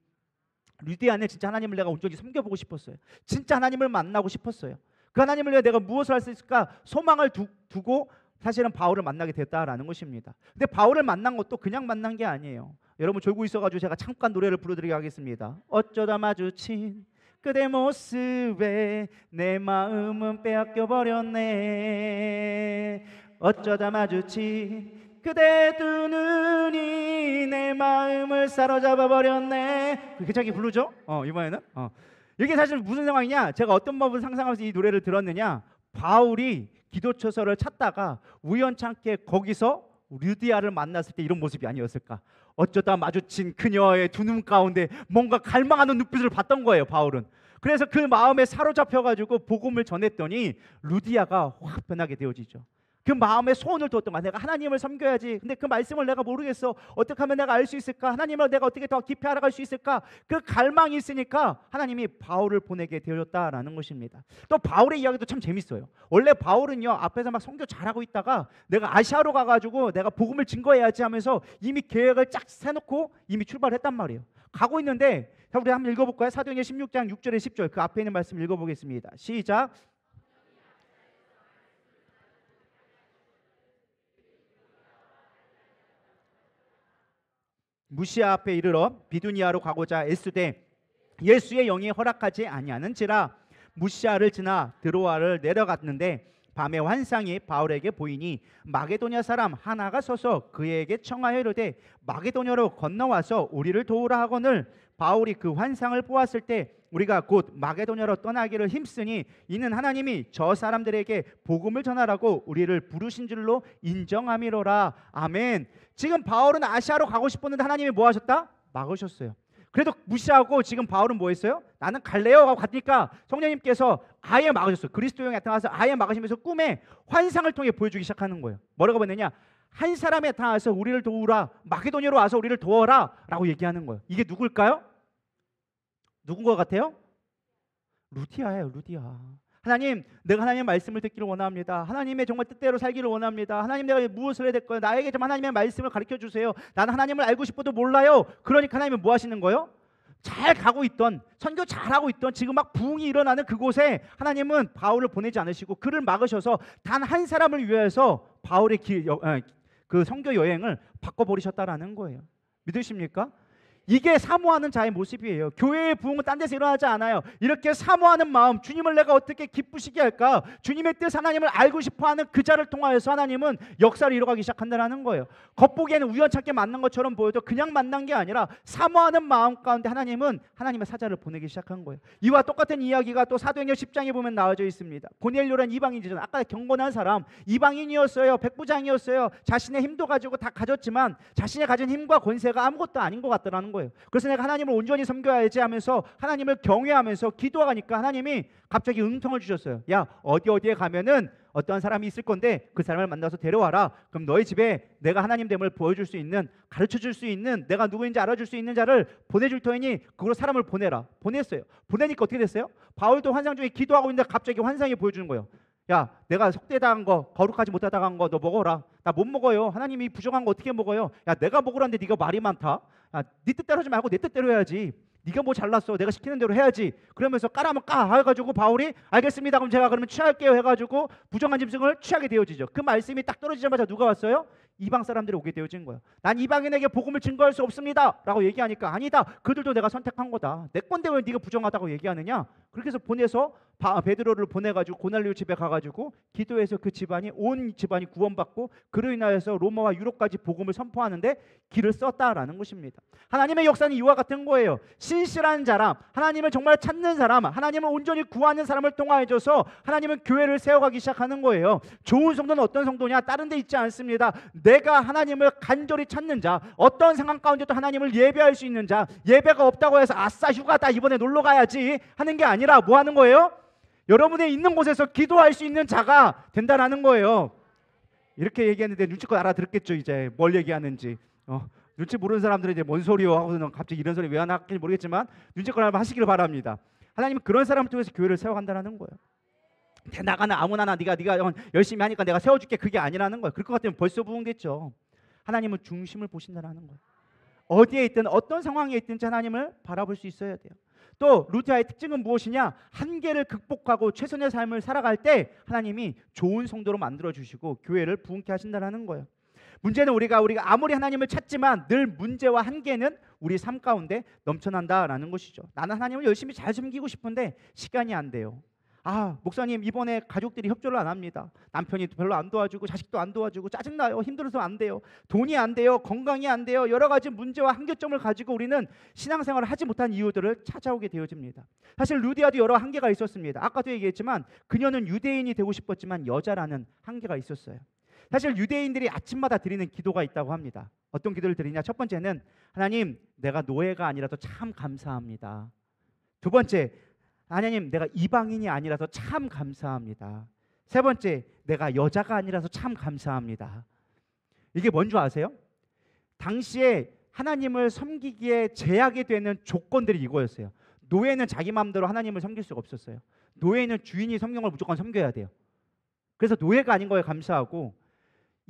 루디아는 진짜 하나님을 내가 온전히 섬겨보고 싶었어요. 진짜 하나님을 만나고 싶었어요. 그 하나님을 위해 내가 무엇을 할 수 있을까 소망을 두고 사실은 바울을 만나게 됐다라는 것입니다. 근데 바울을 만난 것도 그냥 만난 게 아니에요. 여러분 졸고 있어가지고 제가 잠깐 노래를 불러드리게 하겠습니다. 어쩌다 마주친 그대 모습에 내 마음은 빼앗겨 버렸네. 어쩌다 마주친 그대 두 눈이 내 마음을 사로잡아 버렸네. 괜찮게 부르죠? 이번에는 이게 사실 무슨 상황이냐, 제가 어떤 법을 상상하면서 이 노래를 들었느냐, 바울이 기도처서를 찾다가 우연찮게 거기서 루디아를 만났을 때 이런 모습이 아니었을까. 어쩌다 마주친 그녀의 두 눈 가운데 뭔가 갈망하는 눈빛을 봤던 거예요, 바울은. 그래서 그 마음에 사로잡혀가지고 복음을 전했더니 루디아가 확 변하게 되어지죠. 그 마음에 소원을 두었던 거야. 내가 하나님을 섬겨야지. 근데 그 말씀을 내가 모르겠어. 어떻게 하면 내가 알 수 있을까? 하나님을 내가 어떻게 더 깊이 알아갈 수 있을까? 그 갈망이 있으니까 하나님이 바울을 보내게 되었다라는 것입니다. 또 바울의 이야기도 참 재밌어요. 원래 바울은요, 앞에서 막 선교 잘하고 있다가 내가 아시아로 가가지고 내가 복음을 증거해야지 하면서 이미 계획을 쫙 세놓고 이미 출발했단 말이에요. 가고 있는데, 자, 우리 한번 읽어볼까요? 사도행전 16장 6절에 10절 그 앞에 있는 말씀 읽어보겠습니다. 시작. 무시아 앞에 이르러 비두니아로 가고자 애쓰되 예수의 영이 허락하지 아니하는지라. 무시아를 지나 드로아를 내려갔는데 밤에 환상이 바울에게 보이니 마게도냐 사람 하나가 서서 그에게 청하여 이르되 마게도냐로 건너와서 우리를 도우라 하거늘 바울이 그 환상을 보았을 때 우리가 곧 마게도냐로 떠나기를 힘쓰니 이는 하나님이 저 사람들에게 복음을 전하라고 우리를 부르신 줄로 인정함이로라. 아멘. 지금 바울은 아시아로 가고 싶었는데 하나님이 뭐 하셨다? 막으셨어요. 그래도 무시하고 지금 바울은 뭐 했어요? 나는 갈래요 하고 갔으니까 성령님께서 아예 막으셨어요. 그리스도형에 나타나서 아예 막으시면서 꿈에 환상을 통해 보여주기 시작하는 거예요. 뭐라고 보냈냐? 한 사람에 나타나서 우리를 도우라, 마게도냐로 와서 우리를 도와라 라고 얘기하는 거예요. 이게 누굴까요? 누군 것 같아요? 루디아예요. 루디아. 하나님, 내가 하나님의 말씀을 듣기를 원합니다. 하나님의 정말 뜻대로 살기를 원합니다. 하나님, 내가 무엇을 해야 될 거예요? 나에게 좀 하나님의 말씀을 가르쳐 주세요. 나는 하나님을 알고 싶어도 몰라요. 그러니까 하나님은 뭐 하시는 거예요? 잘 가고 있던, 선교 잘하고 있던, 지금 막 부흥이 일어나는 그곳에 하나님은 바울을 보내지 않으시고 그를 막으셔서 단 한 사람을 위해서 바울의 그 선교 여행을 바꿔버리셨다라는 거예요. 믿으십니까? 이게 사모하는 자의 모습이에요. 교회의 부흥은 딴 데서 일어나지 않아요. 이렇게 사모하는 마음, 주님을 내가 어떻게 기쁘시게 할까, 주님의 뜻 하나님을 알고 싶어하는 그 자를 통하여서 하나님은 역사를 이뤄가기 시작한다는 거예요. 겉보기에는 우연찮게 만난 것처럼 보여도 그냥 만난 게 아니라 사모하는 마음 가운데 하나님은 하나님의 사자를 보내기 시작한 거예요. 이와 똑같은 이야기가 또 사도행전 10장에 보면 나와져 있습니다. 고넬료라는 이방인이죠. 아까 경건한 사람, 이방인이었어요. 백부장이었어요. 자신의 힘도 가지고 다 가졌지만 자신의 가진 힘과 권세가 아무것도 아닌 것 같더라는 거예요. 그래서 내가 하나님을 온전히 섬겨야지 하면서 하나님을 경외하면서 기도하니까 하나님이 갑자기 음성을 주셨어요. 야, 어디에 가면은 어떠한 사람이 있을 건데 그 사람을 만나서 데려와라. 그럼 너희 집에 내가 하나님 됨을 보여줄 수 있는, 가르쳐줄 수 있는, 내가 누구인지 알아줄 수 있는 자를 보내줄 터이니 그걸로 사람을 보내라. 보냈어요. 보내니까 어떻게 됐어요? 바울도 환상 중에 기도하고 있는데 갑자기 환상이 보여주는 거예요. 야, 내가 속되다한 거, 거룩하지 못하다한 거 너 먹어라. 나 못 먹어요. 하나님이 부정한 거 어떻게 먹어요? 야, 내가 먹으라는데 네가 말이 많다. 야, 네 뜻대로 하지 말고 내 뜻대로 해야지. 네가 뭐 잘났어. 내가 시키는 대로 해야지. 그러면서 까라면 까 해가지고 바울이 알겠습니다. 그럼 제가 그러면 취할게요 해가지고 부정한 짐승을 취하게 되어지죠. 그 말씀이 딱 떨어지자마자 누가 왔어요? 이방 사람들이 오게 되어진 거예요. 난 이방인에게 복음을 증거할 수 없습니다 라고 얘기하니까 아니다. 그들도 내가 선택한 거다. 내 건데 왜 네가 부정하다고 얘기하느냐. 그렇게 해서 보내서 베드로를 보내가지고 고넬료 집에 가가지고 기도해서 그 집안이, 온 집안이 구원받고 그로 인하여서 로마와 유럽까지 복음을 선포하는데 길을 썼다라는 것입니다. 하나님의 역사는 이와 같은 거예요. 신실한 사람, 하나님을 정말 찾는 사람, 하나님을 온전히 구하는 사람을 통하여서 하나님은 교회를 세워가기 시작하는 거예요. 좋은 성도는 어떤 성도냐? 다른 데 있지 않습니다. 내가 하나님을 간절히 찾는 자, 어떤 상황 가운데도 하나님을 예배할 수 있는 자, 예배가 없다고 해서 아싸 휴가다 이번에 놀러 가야지 하는 게 아니라 뭐 하는 거예요? 여러분의 있는 곳에서 기도할 수 있는 자가 된다라는 거예요. 이렇게 얘기했는데 눈치껏 알아들었겠죠. 이제 뭘 얘기하는지. 눈치 모르는 사람들은 이제 뭔 소리요 하고서는 갑자기 이런 소리 왜 하나 할지 모르겠지만 눈치껏 하시기를 바랍니다. 하나님은 그런 사람을 통해서 교회를 세워간다는 거예요. 나가는 아무나나 네가 열심히 하니까 내가 세워줄게, 그게 아니라는 거예요. 그럴 것 같으면 벌써 부흥됐죠. 하나님은 중심을 보신다는 거예요. 어디에 있든 어떤 상황에 있든지 하나님을 바라볼 수 있어야 돼요. 또 루디아의 특징은 무엇이냐? 한계를 극복하고 최선의 삶을 살아갈 때 하나님이 좋은 성도로 만들어 주시고 교회를 부흥케 하신다는 거예요. 문제는 우리가 아무리 하나님을 찾지만 늘 문제와 한계는 우리 삶 가운데 넘쳐난다라는 것이죠. 나는 하나님을 열심히 잘 섬기고 싶은데 시간이 안 돼요. 목사님 이번에 가족들이 협조를 안 합니다. 남편이 별로 안 도와주고 자식도 안 도와주고 짜증나요. 힘들어서 안 돼요. 돈이 안 돼요. 건강이 안 돼요. 여러 가지 문제와 한계점을 가지고 우리는 신앙생활을 하지 못한 이유들을 찾아오게 되어집니다. 사실 루디아도 여러 한계가 있었습니다. 아까도 얘기했지만 그녀는 유대인이 되고 싶었지만 여자라는 한계가 있었어요. 사실 유대인들이 아침마다 드리는 기도가 있다고 합니다. 어떤 기도를 드리냐? 첫 번째는 하나님, 내가 노예가 아니라서 참 감사합니다. 두 번째, 하나님, 내가 이방인이 아니라서 참 감사합니다. 세 번째, 내가 여자가 아니라서 참 감사합니다. 이게 뭔 줄 아세요? 당시에 하나님을 섬기기에 제약이 되는 조건들이 이거였어요. 노예는 자기 마음대로 하나님을 섬길 수가 없었어요. 노예는 주인이 성경을 무조건 섬겨야 돼요. 그래서 노예가 아닌 거에 감사하고,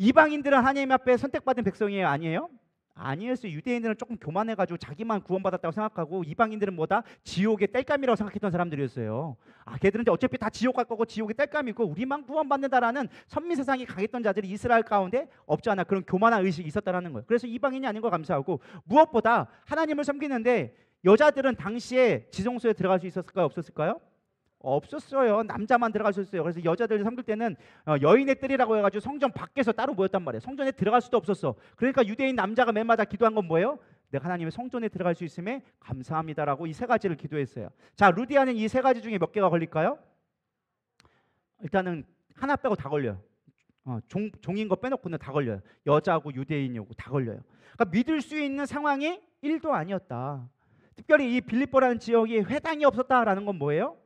이방인들은 하나님 앞에 선택받은 백성이에요? 아니에요? 아니었어요. 유대인들은 조금 교만해가지고 자기만 구원받았다고 생각하고, 이방인들은 뭐다? 지옥의 땔감이라고 생각했던 사람들이었어요. 걔들은 이제 어차피 다 지옥 갈 거고 지옥의 땔감이고 우리만 구원받는다라는 선미세상이 강했던 자들이 이스라엘 가운데 없지 않아 그런 교만한 의식이 있었다는 거예요. 그래서 이방인이 아닌 거 감사하고, 무엇보다 하나님을 섬기는데 여자들은 당시에 지성소에 들어갈 수 있었을까요? 없었을까요? 없었어요. 남자만 들어갈 수 있어요. 그래서 여자들 섬길 때는 여인의 뜰이라고 해가지고 성전 밖에서 따로 모였단 말이에요. 성전에 들어갈 수도 없었어. 그러니까 유대인 남자가 맨마다 기도한 건 뭐예요? 내가 하나님의 성전에 들어갈 수 있음에 감사합니다라고 이 세 가지를 기도했어요. 자, 루디아는 이 세 가지 중에 몇 개가 걸릴까요? 일단은 하나 빼고 다 걸려요. 종인 거 빼놓고는 다 걸려요. 여자고 유대인이고 다 걸려요. 그러니까 믿을 수 있는 상황이 1도 아니었다. 특별히 이 빌립보라는 지역이 회당이 없었다라는 건 뭐예요?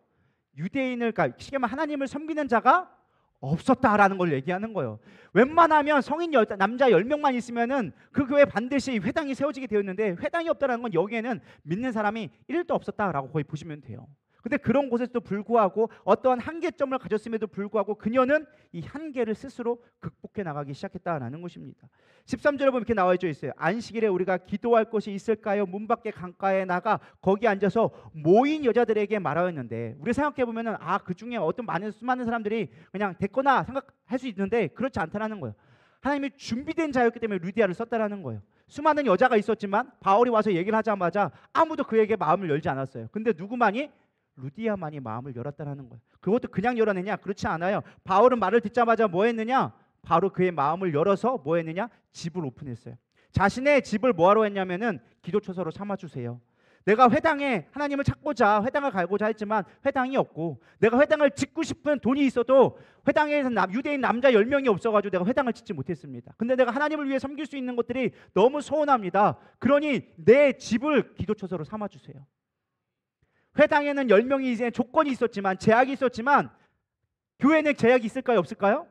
유대인을, 그러니까 쉽게 말하면 하나님을 섬기는 자가 없었다라는 걸 얘기하는 거예요. 웬만하면 성인 남자 10명만 있으면은 그 교회 반드시 회당이 세워지게 되었는데, 회당이 없다라는 건 여기에는 믿는 사람이 1도 없었다라고 거의 보시면 돼요. 근데 그런 곳에서도 불구하고 어떠한 한계점을 가졌음에도 불구하고 그녀는 이 한계를 스스로 극복해 나가기 시작했다라는 것입니다. 13절에 보면 이렇게 나와 있어요. 안식일에 우리가 기도할 곳이 있을까요? 문 밖에 강가에 나가 거기 앉아서 모인 여자들에게 말하였는데, 우리 생각해 보면은 그 중에 어떤 수많은 사람들이 그냥 됐거나 생각할 수 있는데 그렇지 않다라는 거예요. 하나님이 준비된 자였기 때문에 루디아를 썼다라는 거예요. 수많은 여자가 있었지만 바울이 와서 얘기를 하자마자 아무도 그에게 마음을 열지 않았어요. 근데 누구만이? 루디아만이 마음을 열었다는 거예요. 그것도 그냥 열어내냐? 그렇지 않아요. 바울은 말을 듣자마자 뭐 했느냐? 바로 그의 마음을 열어서 뭐 했느냐? 집을 오픈했어요. 자신의 집을 뭐하러 했냐면은 기도처소로 삼아주세요. 내가 회당에 하나님을 찾고자 회당을 갈고자 했지만 회당이 없고, 내가 회당을 짓고 싶은 돈이 있어도 회당에서 유대인 남자 10명이 없어가지고 내가 회당을 짓지 못했습니다. 근데 내가 하나님을 위해 섬길 수 있는 것들이 너무 소원합니다. 그러니 내 집을 기도처소로 삼아주세요. 회당에는 10명이 이제 조건이 있었지만, 제약이 있었지만 교회는 제약이 있을까요? 없을까요?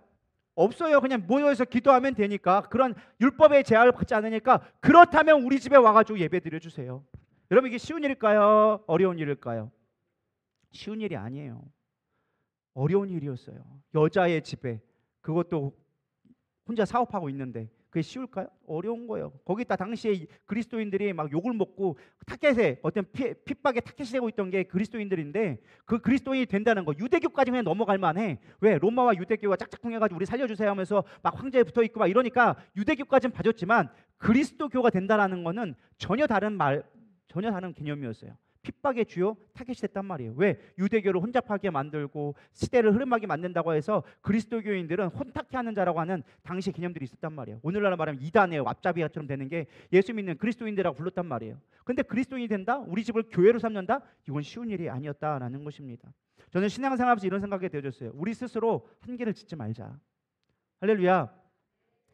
없어요. 그냥 모여서 기도하면 되니까. 그런 율법의 제약을 받지 않으니까. 그렇다면 우리 집에 와가지고 예배 드려주세요. 여러분, 이게 쉬운 일일까요? 어려운 일일까요? 쉬운 일이 아니에요. 어려운 일이었어요. 여자의 집에, 그것도 혼자 사업하고 있는데 그게 쉬울까요? 어려운 거예요. 거기다 당시에 그리스도인들이 막 욕을 먹고 타켓에 어떤 핍박에 타켓이 되고 있던 게 그리스도인들인데, 그 그리스도인이 된다는 거, 유대교까지 그냥 넘어갈 만해. 왜? 로마와 유대교가 짝짝꿍해가지고 우리 살려주세요 하면서 막 황제에 붙어 있고 막 이러니까 유대교까지는 봐줬지만 그리스도교가 된다라는 거는 전혀 다른 개념이었어요. 핍박의 주요 타겟이 됐단 말이에요. 왜? 유대교를 혼잡하게 만들고 시대를 흐름하게 만든다고 해서 그리스도교인들은 혼탁해 하는 자라고 하는 당시 개념들이 있었단 말이에요. 오늘날 말하면 이단의 앞잡이처럼 되는 게 예수 믿는 그리스도인들이라고 불렀단 말이에요. 근데 그리스도인이 된다? 우리 집을 교회로 삼는다? 이건 쉬운 일이 아니었다라는 것입니다. 저는 신앙생활하면서 이런 생각이 되어졌어요. 우리 스스로 한계를 짓지 말자. 할렐루야.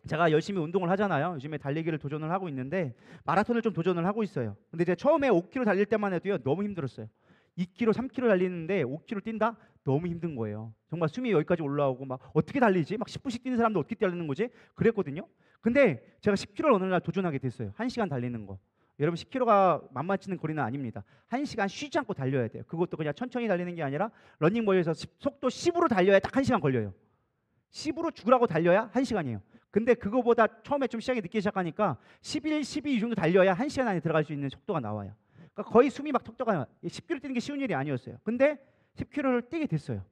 제가 열심히 운동을 하잖아요. 요즘에 달리기를 도전을 하고 있는데 마라톤을 좀 도전을 하고 있어요. 근데 제가 처음에 5km 달릴 때만 해도요, 너무 힘들었어요. 2km, 3km 달리는데 5km 뛴다? 너무 힘든 거예요. 정말 숨이 여기까지 올라오고 막 어떻게 달리지? 막 10분씩 뛰는 사람도 어떻게 달리는 거지? 그랬거든요. 근데 제가 10km를 어느 날 도전하게 됐어요. 1시간 달리는 거. 여러분, 10km가 만만치는 거리는 아닙니다. 1시간 쉬지 않고 달려야 돼요. 그것도 그냥 천천히 달리는 게 아니라 러닝머리에서 속도 10으로 달려야 딱 1시간 걸려요. 10으로 죽으라고 달려야 1시간이에요. 근데 그거보다 처음에 좀 시작이 늦게 시작하니까 11, 12 이 정도 달려야 1시간 안에 들어갈 수 있는 속도가 나와요. 그러니까 거의 숨이 막 턱턱해요. 10km 뛰는 게 쉬운 일이 아니었어요. 근데 10km를 뛰게 됐어요.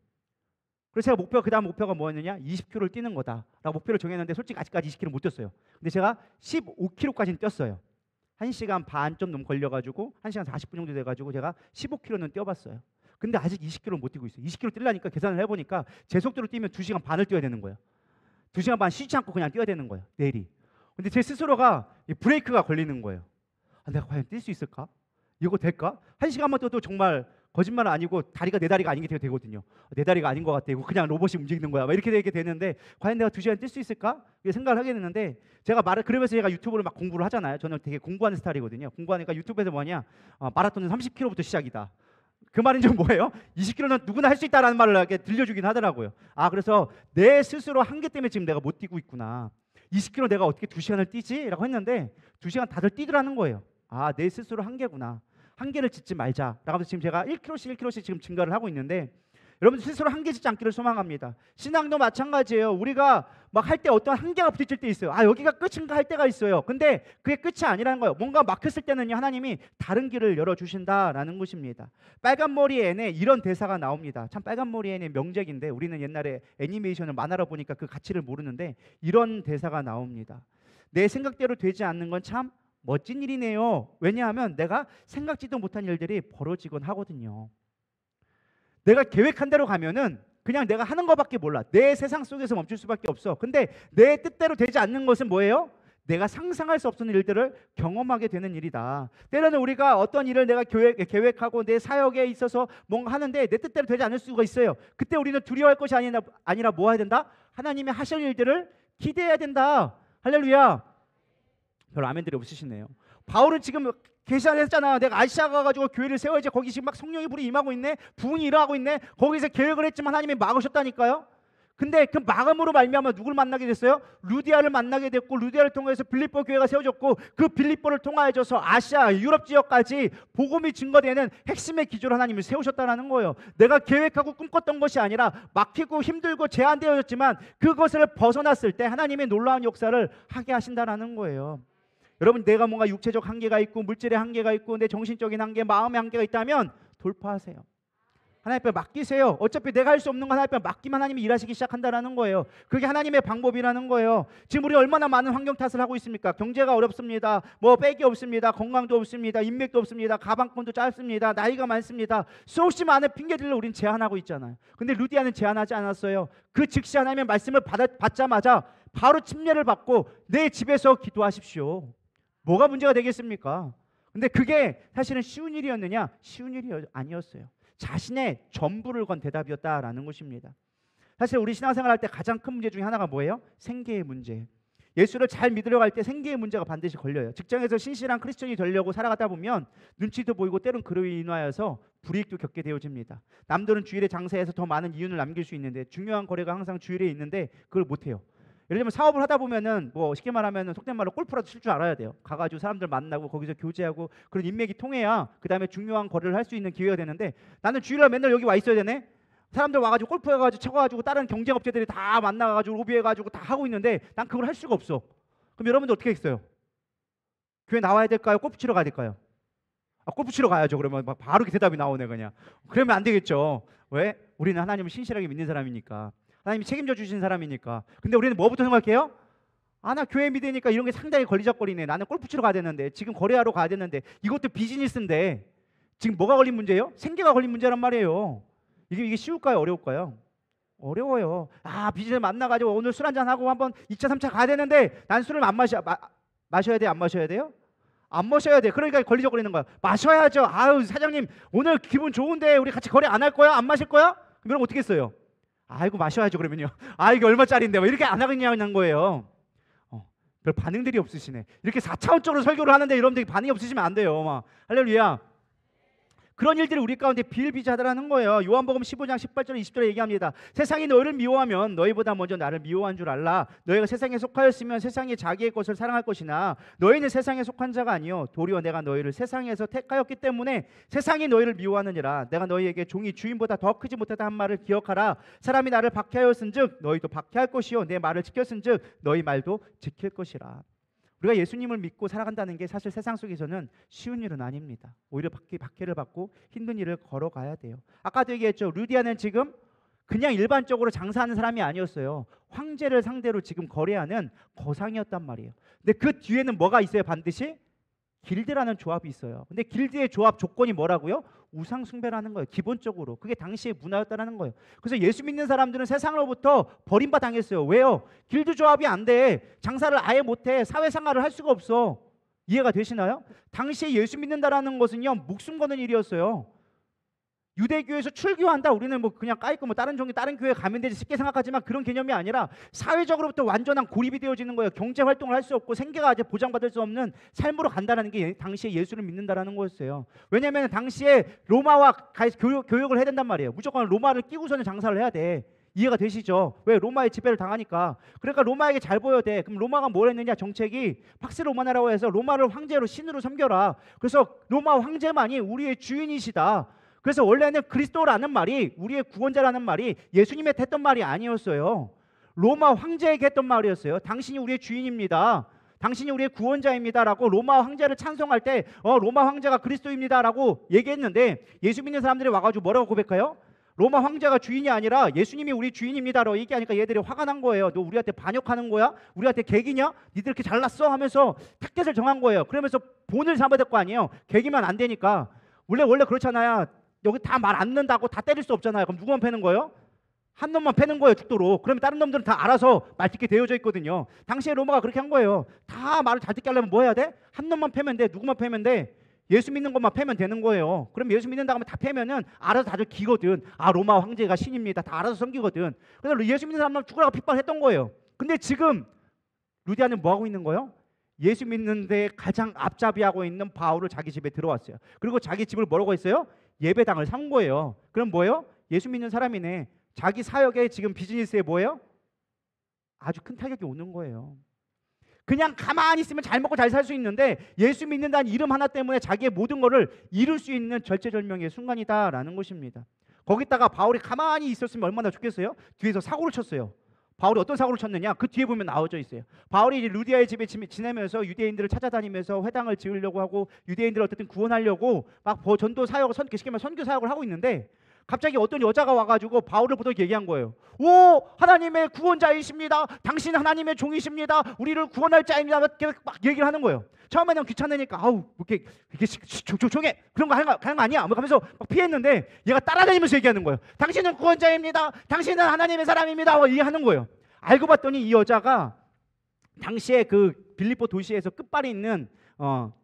그래서 제가 그 다음 목표가 뭐였느냐? 20km를 뛰는 거다라고 목표를 정했는데 솔직히 아직까지 20km 못 뛰었어요. 근데 제가 15km까지는 뛰었어요. 1시간 반 좀 넘 걸려가지고 1시간 40분 정도 돼가지고 제가 15km는 뛰어봤어요. 근데 아직 20km를 못 뛰고 있어요. 20km 뛰려니까 계산을 해보니까 제 속도로 뛰면 2시간 반을 뛰어야 되는 거예요. 2시간 반 쉬지 않고 그냥 뛰어야 되는 거예요. 내일이. 근데 제 스스로가 브레이크가 걸리는 거예요. 아, 내가 과연 뛸 수 있을까? 이거 될까? 1시간만 뛰어도 정말 거짓말은 아니고 다리가 내 다리가 아닌 게 되거든요. 내 다리가 아닌 것 같아. 이거 그냥 로봇이 움직이는 거야. 막 이렇게 되게 되는데 과연 내가 2시간 뛸 수 있을까? 이렇게 생각을 하게 되는데 그러면서 제가 유튜브를 막 공부를 하잖아요. 저는 되게 공부하는 스타일이거든요. 공부하니까 유튜브에서 뭐냐? 마라톤은 30km부터 시작이다. 그 말은 좀 뭐예요? 20km는 누구나 할 수 있다라는 말을 이렇게 들려주긴 하더라고요. 그래서 내 스스로 한계 때문에 지금 내가 못 뛰고 있구나. 20km 내가 어떻게 2시간을 뛰지? 라고 했는데 2시간 다들 뛰더라는 거예요. 내 스스로 한계구나. 한계를 짓지 말자라고 해서 지금 제가 1km씩 1km씩 지금 증가를 하고 있는데, 여러분 스스로 한계 짓지 않기를 소망합니다. 신앙도 마찬가지예요. 우리가 막 할 때 어떤 한계가 부딪힐 때 있어요. 여기가 끝인가 할 때가 있어요. 근데 그게 끝이 아니라는 거예요. 뭔가 막혔을 때는요, 하나님이 다른 길을 열어주신다라는 것입니다. 빨간머리 앤에 이런 대사가 나옵니다. 참 빨간머리 앤의 명작인데 우리는 옛날에 애니메이션을 만화로 보니까 그 가치를 모르는데 이런 대사가 나옵니다. 내 생각대로 되지 않는 건 참 멋진 일이네요. 왜냐하면 내가 생각지도 못한 일들이 벌어지곤 하거든요. 내가 계획한 대로 가면은 그냥 내가 하는 것밖에 몰라. 내 세상 속에서 멈출 수밖에 없어. 근데 내 뜻대로 되지 않는 것은 뭐예요? 내가 상상할 수 없는 일들을 경험하게 되는 일이다. 때로는 우리가 어떤 일을 내가 계획하고 내 사역에 있어서 뭔가 하는데 내 뜻대로 되지 않을 수가 있어요. 그때 우리는 두려워할 것이 아니라 뭐 해야 된다? 하나님의 하실 일들을 기대해야 된다. 할렐루야. 별로 아멘들이 없으시네요. 바울은 지금 계시했잖아. 내가 아시아 가가지고 교회를 세워야지. 거기 지금 막 성령의 불이 임하고 있네. 부흥이 일어나고 있네. 거기서 계획을 했지만 하나님이 막으셨다니까요. 근데 그 마감으로 말미암아 누굴 만나게 됐어요? 루디아를 만나게 됐고, 루디아를 통해서 빌립보 교회가 세워졌고, 그 빌립보를 통하여져서 아시아, 유럽 지역까지 복음이 증거되는 핵심의 기조를 하나님이 세우셨다는 거예요. 내가 계획하고 꿈꿨던 것이 아니라 막히고 힘들고 제한되어졌지만 그것을 벗어났을 때 하나님의 놀라운 역사를 하게 하신다는 거예요. 여러분, 내가 뭔가 육체적 한계가 있고 물질의 한계가 있고 내 정신적인 한계, 마음의 한계가 있다면 돌파하세요. 하나님 앞에 맡기세요. 어차피 내가 할 수 없는 건 하나님 앞에 맡기면 하나님이 일하시기 시작한다는 거예요. 그게 하나님의 방법이라는 거예요. 지금 우리 얼마나 많은 환경 탓을 하고 있습니까? 경제가 어렵습니다. 뭐 백이 없습니다. 건강도 없습니다. 인맥도 없습니다. 가방끈도 짧습니다. 나이가 많습니다. 수없이 많은 핑계들을 우린 제한하고 있잖아요. 근데 루디아는 제한하지 않았어요. 그 즉시 하나님의 말씀을 받자마자 바로 침례를 받고 내 집에서 기도하십시오. 뭐가 문제가 되겠습니까? 근데 그게 사실은 쉬운 일이었느냐? 쉬운 일이 아니었어요. 자신의 전부를 건 대답이었다라는 것입니다. 사실 우리 신앙생활 할 때 가장 큰 문제 중에 하나가 뭐예요? 생계의 문제. 예수를 잘 믿으려고 할 때 생계의 문제가 반드시 걸려요. 직장에서 신실한 크리스천이 되려고 살아가다 보면 눈치도 보이고 때론 그로 인하여서 불이익도 겪게 되어집니다. 남들은 주일에 장사해서 더 많은 이윤을 남길 수 있는데 중요한 거래가 항상 주일에 있는데 그걸 못해요. 예를 들면 사업을 하다 보면은 뭐 쉽게 말하면은 속된 말로 골프라도 칠 줄 알아야 돼요. 가가지고 사람들 만나고 거기서 교제하고 그런 인맥이 통해야 그 다음에 중요한 거래를 할 수 있는 기회가 되는데 나는 주일날 맨날 여기 와 있어야 되네. 사람들 와가지고 골프 해가지고 쳐가지고 다른 경쟁업체들이 다 만나가지고 로비해가지고 다 하고 있는데 난 그걸 할 수가 없어. 그럼 여러분들 어떻게 했어요? 교회 나와야 될까요? 골프 치러 가야 될까요? 골프 치러 가야죠. 그러면 막 바로 대답이 나오네 그냥. 그러면 안 되겠죠. 왜? 우리는 하나님을 신실하게 믿는 사람이니까. 하나님이 책임져 주신 사람이니까. 근데 우리는 뭐부터 생각해요? 나 교회 믿으니까 이런 게 상당히 걸리적거리네. 나는 골프 치러 가야 되는데 지금 거래하러 가야 되는데 이것도 비즈니스인데 지금 뭐가 걸린 문제예요? 생계가 걸린 문제란 말이에요. 이게 쉬울까요? 어려울까요? 어려워요. 비즈니스 만나가지고 오늘 술 한잔 하고 한번 2차 3차 가야 되는데 난 술을 안 마셔야 돼요? 안 마셔야 돼요? 안 마셔야 돼. 그러니까 걸리적거리는 거야. 마셔야죠. 사장님 오늘 기분 좋은데 우리 같이 거래 안 할 거야? 안 마실 거야? 그럼 어떻게 했어요? 아이고 마셔야죠. 그러면요. 이게 얼마짜리인데 뭐 이렇게 안 하겠냐는 거예요. 별 반응들이 없으시네. 이렇게 4차원적으로 설교를 하는데 여러분들이 반응이 없으시면 안 돼요. 막 할렐루야. 그런 일들이 우리 가운데 비일비재하다라는 거예요. 요한복음 15장 18절 20절에 얘기합니다. 세상이 너희를 미워하면 너희보다 먼저 나를 미워한 줄 알라. 너희가 세상에 속하였으면 세상이 자기의 것을 사랑할 것이나 너희는 세상에 속한 자가 아니요 도리어 내가 너희를 세상에서 택하였기 때문에 세상이 너희를 미워하느니라. 내가 너희에게 종이 주인보다 더 크지 못하다 한 말을 기억하라. 사람이 나를 박해하였은즉 너희도 박해할 것이요 내 말을 지켰은즉 너희 말도 지킬 것이라. 우리가 예수님을 믿고 살아간다는 게 사실 세상 속에서는 쉬운 일은 아닙니다. 오히려 박해를 받고 힘든 일을 걸어가야 돼요. 아까도 얘기했죠. 루디아는 지금 그냥 일반적으로 장사하는 사람이 아니었어요. 황제를 상대로 지금 거래하는 거상이었단 말이에요. 근데 그 뒤에는 뭐가 있어요? 반드시 길드라는 조합이 있어요. 근데 길드의 조합 조건이 뭐라고요? 우상 숭배라는 거예요. 기본적으로 그게 당시의 문화였다는 거예요. 그래서 예수 믿는 사람들은 세상으로부터 버림받아 당했어요. 왜요? 길드 조합이 안 돼. 장사를 아예 못해. 사회생활을 할 수가 없어. 이해가 되시나요? 당시에 예수 믿는다라는 것은요 목숨 거는 일이었어요. 유대교에서 출교한다. 우리는 뭐 그냥 까이고 뭐 다른 종교 다른 교회 가면 되지 쉽게 생각하지만 그런 개념이 아니라 사회적으로부터 완전한 고립이 되어지는 거예요. 경제 활동을 할 수 없고 생계가 이제 보장받을 수 없는 삶으로 간다는 게 당시에 예수를 믿는다라는 거였어요. 왜냐하면 당시에 로마와 교역을 해야 된단 말이에요. 무조건 로마를 끼고서는 장사를 해야 돼. 이해가 되시죠? 왜? 로마의 지배를 당하니까. 그러니까 로마에게 잘 보여야 돼. 그럼 로마가 뭘 했느냐? 정책이 팍스 로마나라고 해서 로마를 황제로 신으로 섬겨라. 그래서 로마 황제만이 우리의 주인이시다. 그래서 원래는 그리스도라는 말이 우리의 구원자라는 말이 예수님한테 했던 말이 아니었어요. 로마 황제에게 했던 말이었어요. 당신이 우리의 주인입니다. 당신이 우리의 구원자입니다라고 로마 황제를 찬송할 때 로마 황제가 그리스도입니다라고 얘기했는데 예수 믿는 사람들이 와가지고 뭐라고 고백해요? 로마 황제가 주인이 아니라 예수님이 우리 주인입니다라고 얘기하니까 얘들이 화가 난 거예요. 너 우리한테 반역하는 거야? 우리한테 객이냐? 니들 이렇게 잘났어? 하면서 타켓을 정한 거예요. 그러면서 본을 삼아야 될 거 아니에요. 객이면 안 되니까. 원래 그렇잖아요. 여기 다 말 안 는다고 다 때릴 수 없잖아요. 그럼 누구만 패는 거예요? 한 놈만 패는 거예요. 죽도록. 그러면 다른 놈들은 다 알아서 말 듣게 되어져 있거든요. 당시에 로마가 그렇게 한 거예요. 다 말을 잘 듣게 하려면 뭐 해야 돼? 한 놈만 패면 돼. 누구만 패면 돼? 예수 믿는 것만 패면 되는 거예요. 그럼 예수 믿는다고 하면 다 패면은 알아서 다들 기거든. 로마 황제가 신입니다. 다 알아서 섬기거든. 그래서 예수 믿는 사람만 죽으라고 핍박했던 거예요. 근데 지금 루디아는 뭐 하고 있는 거예요? 예수 믿는데 가장 앞잡이하고 있는 바울을 자기 집에 들어왔어요. 그리고 자기 집을 뭐라고 했어요? 예배당을 삼은 거예요. 그럼 뭐예요? 예수 믿는 사람이네. 자기 사역에 지금 비즈니스에 뭐예요? 아주 큰 타격이 오는 거예요. 그냥 가만히 있으면 잘 먹고 잘 살 수 있는데 예수 믿는다는 이름 하나 때문에 자기의 모든 것을 이룰 수 있는 절체절명의 순간이다라는 것입니다. 거기다가 바울이 가만히 있었으면 얼마나 좋겠어요? 뒤에서 사고를 쳤어요. 바울이 어떤 사고를 쳤느냐? 그 뒤에 보면 나와져 있어요. 바울이 이제 루디아의 집에 지내면서 유대인들을 찾아다니면서 회당을 지으려고 하고 유대인들을 어쨌든 구원하려고 막 전도 사역을 선교 사역을 하고 있는데 갑자기 어떤 여자가 와가지고 바울을 보더니 얘기한 거예요. 오, 하나님의 구원자이십니다. 당신은 하나님의 종이십니다. 우리를 구원할 자입니다. 막 얘기를 하는 거예요. 처음에는 귀찮으니까 이렇게 조용해 그런 거 하는 거 아니야. 뭐 하면서 막 피했는데 얘가 따라다니면서 얘기하는 거예요. 당신은 구원자입니다. 당신은 하나님의 사람입니다. 얘기하는 거예요. 알고 봤더니 이 여자가 당시에 그 빌립보 도시에서 끝발이 있는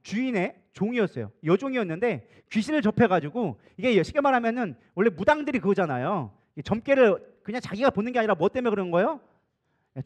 주인의 종이었어요. 여종이었는데 귀신을 접해가지고 이게 쉽게 말하면은 원래 무당들이 그거잖아요. 점괘를 그냥 자기가 보는 게 아니라 뭐 때문에 그런 거예요?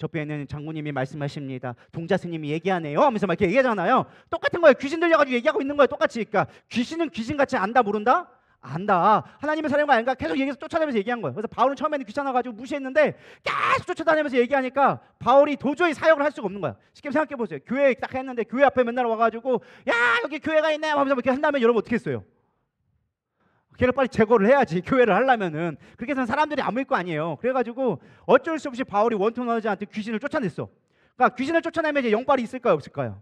옆에 있는 장모님이 말씀하십니다. 동자 스님이 얘기하네요 하면서 막 이렇게 얘기하잖아요. 똑같은 거예요. 귀신 들려가지고 얘기하고 있는 거예요. 똑같이. 그러니까 귀신은 귀신같이 안다 모른다? 안다. 하나님의 사랑과 아닌가 계속 얘기해서 쫓아다니면서 얘기한 거예요. 그래서 바울은 처음에는 귀찮아가지고 무시했는데 계속 쫓아다니면서 얘기하니까 바울이 도저히 사역을 할 수가 없는 거야. 쉽게 생각해 보세요. 교회 딱 했는데 교회 앞에 맨날 와가지고 야 여기 교회가 있네 하면서 이렇게 한다면 여러분 어떻게 했어요? 걔를 빨리 제거를 해야지. 교회를 하려면은. 그렇게 해서는 사람들이 안 모일 거 아니에요. 그래가지고 어쩔 수 없이 바울이 원통 여자한테 귀신을 쫓아냈어. 그러니까 귀신을 쫓아내면 이제 영빨이 있을까요 없을까요?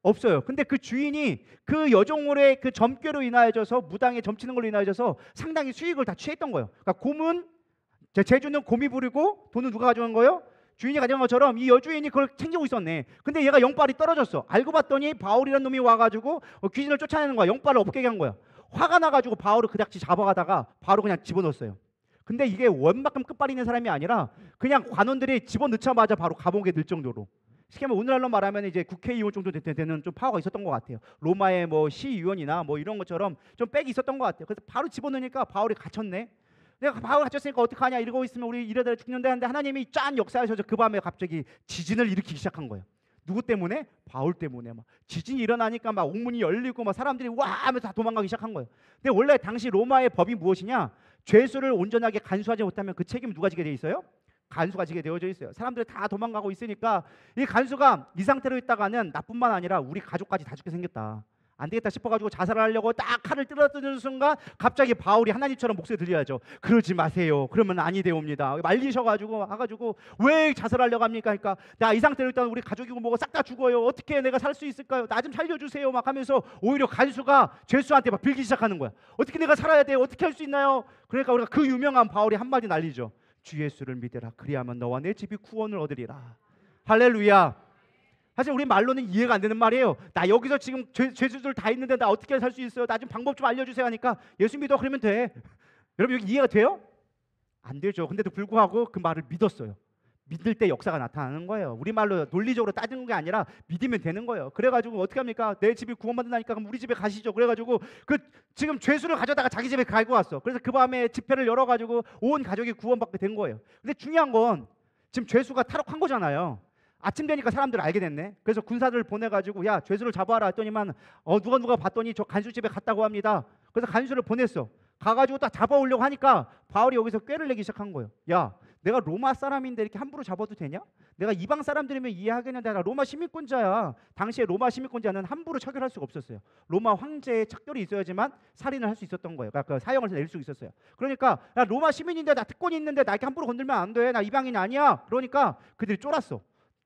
없어요. 근데 그 주인이 그 여종물의 그 점괘로 인하여져서 무당에 점치는 걸로 인하여져서 상당히 수익을 다 취했던 거예요. 그러니까 곰은 제주는 곰이 부리고 돈은 누가 가져간 거예요? 주인이 가져간 것처럼 이 여주인이 그걸 챙기고 있었네. 근데 얘가 영빨이 떨어졌어. 알고 봤더니 바울이라는 놈이 와가지고 귀신을 쫓아내는 거야. 영빨을 없게 한 거야. 화가 나가지고 바울을 그닥지 잡아가다가 바로 그냥 집어넣었어요. 근데 이게 원만큼 끝발이 있는 사람이 아니라 그냥 관원들이 집어넣자마자 바로 감옥에 들 정도로. 쉽게 말하면 오늘날로 말하면 이제 국회의원 정도 되는 좀 파워가 있었던 것 같아요. 로마의 뭐 시의원이나 뭐 이런 것처럼 좀 빽이 있었던 것 같아요. 그래서 바로 집어넣으니까 바울이 갇혔네. 내가 바울 갇혔으니까 어떡하냐 이러고 있으면 우리 이러다 죽는다 하는데 하나님이 짠 역사하셔서 그 밤에 갑자기 지진을 일으키기 시작한 거예요. 누구 때문에? 바울 때문에. 막 지진이 일어나니까 막 옥문이 열리고 막 사람들이 와 하면서 다 도망가기 시작한 거예요. 근데 원래 당시 로마의 법이 무엇이냐? 죄수를 온전하게 간수하지 못하면 그 책임을 누가 지게 돼 있어요? 간수가 지게 되어져 있어요. 사람들이 다 도망가고 있으니까 이 간수가 이 상태로 있다가는 나뿐만 아니라 우리 가족까지 다 죽게 생겼다. 안 되겠다 싶어가지고 자살을 하려고 딱 칼을 떨어뜨리는 순간 갑자기 바울이 하나님처럼 목소리 들려야죠. 그러지 마세요. 그러면 아니 되옵니다. 말리셔가지고 와가지고 왜 자살하려고 합니까? 그러니까 나 이 상태로 있다가 우리 가족이고 뭐고 싹 다 죽어요. 어떻게 내가 살 수 있을까요? 나 좀 살려주세요. 막 하면서 오히려 간수가 죄수한테 막 빌기 시작하는 거야. 어떻게 내가 살아야 돼요? 어떻게 할 수 있나요? 그러니까 우리가 그 유명한 바울이 한마디 날리죠. 주 예수를 믿으라. 그리하면 너와 내 집이 구원을 얻으리라. 할렐루야. 사실 우리 말로는 이해가 안 되는 말이에요. 나 여기서 지금 죄수들 다 있는데 나 어떻게 살 수 있어요? 나 좀 방법 좀 알려주세요 하니까 예수 믿어 그러면 돼. 여러분 여기 이해가 돼요? 안 되죠. 근데도 불구하고 그 말을 믿었어요. 믿을 때 역사가 나타나는 거예요. 우리 말로 논리적으로 따지는 게 아니라 믿으면 되는 거예요. 그래가지고 어떻게 합니까? 내 집이 구원받는다니까 그럼 우리 집에 가시죠. 그래가지고 그 지금 죄수를 가져다가 자기 집에 갈고 왔어. 그래서 그 밤에 집회를 열어가지고 온 가족이 구원받게 된 거예요. 근데 중요한 건 지금 죄수가 탈옥한 거잖아요. 아침 되니까 사람들 알게 됐네. 그래서 군사들 보내가지고 야 죄수를 잡아라 했더니만 누가 봤더니 저 간수집에 갔다고 합니다. 그래서 간수를 보냈어. 가가지고 딱 잡아오려고 하니까 바울이 여기서 꾀를 내기 시작한 거예요. 야 내가 로마 사람인데 이렇게 함부로 잡아도 되냐? 내가 이방 사람들이면 이해하겠는데 나 로마 시민권자야. 당시에 로마 시민권자는 함부로 처결할 수가 없었어요. 로마 황제의 척결이 있어야지만 살인을 할 수 있었던 거예요. 그러니까 사형을 낼 수 있었어요. 그러니까 나 로마 시민인데 나 특권이 있는데 나 이렇게 함부로 건들면 안 돼. 나 이방인 아니야. 그러니까 그들이 쫄았어.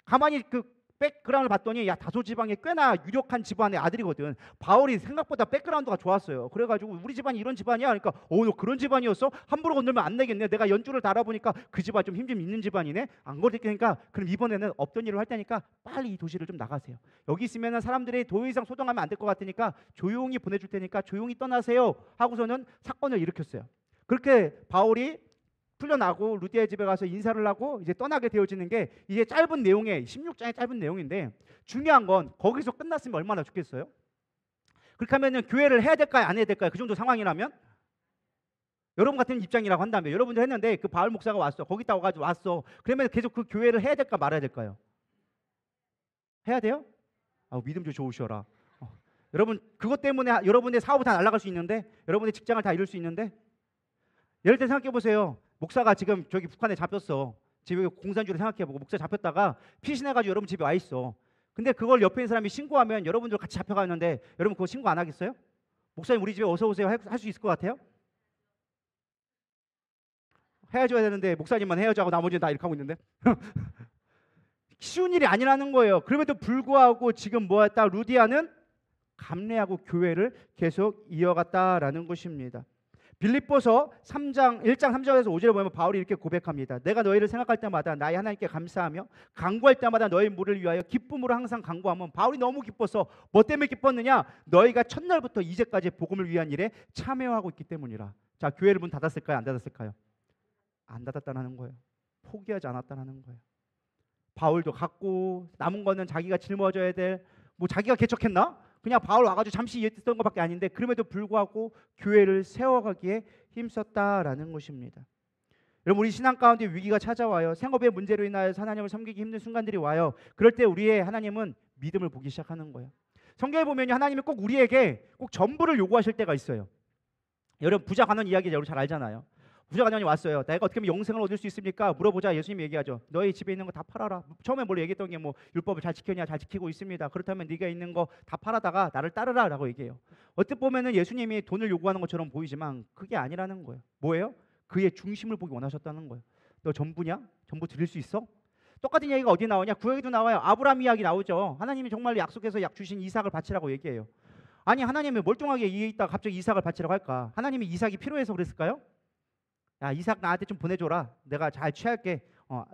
가만히 그 백그라운드를 봤더니 야 다소지방에 꽤나 유력한 집안의 아들이거든. 바울이 생각보다 백그라운드가 좋았어요. 그래가지고 우리 집안이 이런 집안이야. 그러니까 너 그런 집안이었어? 함부로 건들면 안 되겠네. 내가 연주를 다 알아보니까 그 집안 좀 힘 좀 있는 집안이네. 안 그러니까 그럼 이번에는 없던 일을 할 테니까 빨리 이 도시를 좀 나가세요. 여기 있으면 사람들이 더 이상 소동하면 안 될 것 같으니까 조용히 보내줄 테니까 조용히 떠나세요 하고서는 사건을 일으켰어요. 그렇게 바울이 풀려나고 루디아의 집에 가서 인사를 하고 이제 떠나게 되어지는 게 이게 짧은 내용의 16장의 짧은 내용인데 중요한 건 거기서 끝났으면 얼마나 좋겠어요? 그렇게 하면은 교회를 해야 될까요? 안 해야 될까요? 그 정도 상황이라면 여러분 같은 입장이라고 한다면 여러분도 했는데 그 바울 목사가 왔어. 거기 있다고 가지고 왔어. 그러면 계속 그 교회를 해야 될까 말아야 될까요? 해야 돼요? 믿음 좀 좋으셔라. 여러분 그것 때문에 여러분의 사업을 다 날아갈 수 있는데 여러분의 직장을 다 잃을 수 있는데 예를 들어 생각해 보세요. 목사가 지금 저기 북한에 잡혔어. 집에 공산주의를 생각해보고 목사 잡혔다가 피신해가지고 여러분 집에 와 있어. 근데 그걸 옆에 있는 사람이 신고하면 여러분들 같이 잡혀가는데 여러분 그거 신고 안 하겠어요? 목사님 우리 집에 어서 오세요 할 수 있을 것 같아요? 헤어져야 되는데 목사님만 헤어져하고 나머지는 다 이렇게 하고 있는데 쉬운 일이 아니라는 거예요. 그럼에도 불구하고 지금 뭐했다? 루디아는 감내하고 교회를 계속 이어갔다라는 것입니다. 빌립보서 1장 3절에서 5절에 보면 바울이 이렇게 고백합니다. 내가 너희를 생각할 때마다 나의 하나님께 감사하며 간구할 때마다 너희 물을 위하여 기쁨으로 항상 간구하면 바울이 너무 기뻐서 뭐 때문에 기뻤느냐? 너희가 첫날부터 이제까지 복음을 위한 일에 참여하고 있기 때문이라. 자, 교회를 문 닫았을까요? 안 닫았을까요? 안 닫았다는 거예요. 포기하지 않았다는 거예요. 바울도 갔고 남은 거는 자기가 짊어져야 될 뭐 자기가 개척했나? 그냥 바울 와가지고 잠시 있었던 것밖에 아닌데 그럼에도 불구하고 교회를 세워가기에 힘썼다라는 것입니다. 여러분, 우리 신앙 가운데 위기가 찾아와요. 생업의 문제로 인하여 하나님을 섬기기 힘든 순간들이 와요. 그럴 때 우리의 하나님은 믿음을 보기 시작하는 거예요. 성경에 보면 하나님이 꼭 우리에게 꼭 전부를 요구하실 때가 있어요. 여러분, 부자 관원 이야기 여러분 잘 알잖아요. 부자 관원이 왔어요. 내가 어떻게 하면 영생을 얻을 수 있습니까? 물어보자. 예수님이 얘기하죠. 너희 집에 있는 거 다 팔아라. 처음에 뭘 얘기했던 게 뭐 율법을 잘 지켰냐? 잘 지키고 있습니다. 그렇다면 네가 있는 거 다 팔아다가 나를 따르라라고 얘기해요. 어떻게 보면은 예수님이 돈을 요구하는 것처럼 보이지만 그게 아니라는 거예요. 뭐예요? 그의 중심을 보기 원하셨다는 거예요. 너 전부냐? 전부 드릴 수 있어? 똑같은 이야기가 어디 나오냐? 구약에도 나와요. 아브라함 이야기 나오죠. 하나님이 정말 약속해서 주신 이삭을 바치라고 얘기해요. 아니, 하나님이 멀뚱하게 이에 있다가 갑자기 이삭을 바치라고 할까? 하나님이 이삭이 필요해서 그랬을까요? 야, 이삭 나한테 좀 보내줘라. 내가 잘 취할게.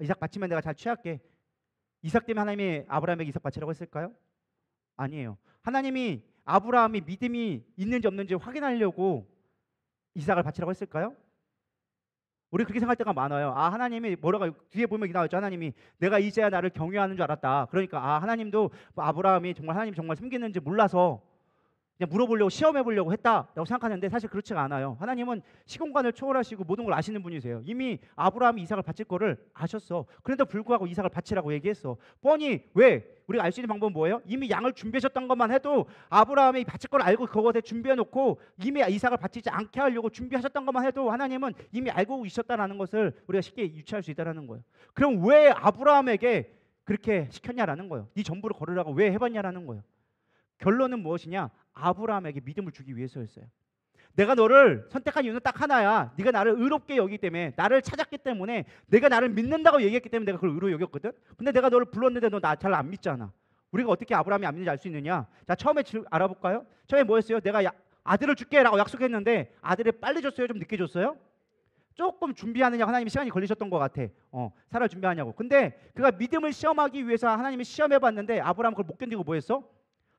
이삭 바치면 내가 잘 취할게. 이삭 때문에 하나님이 아브라함에게 이삭 바치라고 했을까요? 아니에요. 하나님이 아브라함이 믿음이 있는지 없는지 확인하려고 이삭을 바치라고 했을까요? 우리 그렇게 생각할 때가 많아요. 하나님이 뭐라고 뒤에 보면 나왔죠. 하나님이 내가 이제야 나를 경외하는 줄 알았다. 그러니까 하나님도 아브라함이 정말 하나님 정말 섬기는지 몰라서 그냥 물어보려고 시험해보려고 했다라고 생각하는데 사실 그렇지가 않아요. 하나님은 시공간을 초월하시고 모든 걸 아시는 분이세요. 이미 아브라함이 이삭을 바칠 거를 아셨어. 그런데도 불구하고 이삭을 바치라고 얘기했어. 뻔히 왜? 우리가 알 수 있는 방법은 뭐예요? 이미 양을 준비하셨던 것만 해도 아브라함이 바칠 걸 알고 그것에 준비해놓고 이미 이삭을 바치지 않게 하려고 준비하셨던 것만 해도 하나님은 이미 알고 있었다라는 것을 우리가 쉽게 유추할 수 있다는 거예요. 그럼 왜 아브라함에게 그렇게 시켰냐라는 거예요. 네 전부를 걸으라고 왜 해봤냐라는 거예요. 결론은 무엇이냐? 아브라함에게 믿음을 주기 위해서였어요. 내가 너를 선택한 이유는 딱 하나야. 네가 나를 의롭게 여기기 때문에, 나를 찾았기 때문에, 내가 나를 믿는다고 얘기했기 때문에 내가 그걸 의로 여겼거든. 근데 내가 너를 불렀는데 너 나 잘 안 믿잖아. 우리가 어떻게 아브라함이 안 믿는지 알 수 있느냐? 자, 처음에 알아볼까요? 처음에 뭐였어요? 내가 아들을 줄게 라고 약속했는데 아들을 빨리 줬어요? 좀 늦게 줬어요? 조금 준비하느냐 하나님이 시간이 걸리셨던 것 같아. 사라를 준비하냐고. 근데 그가 믿음을 시험하기 위해서 하나님이 시험해봤는데 아브라함 그걸 못 견디고 뭐 했어?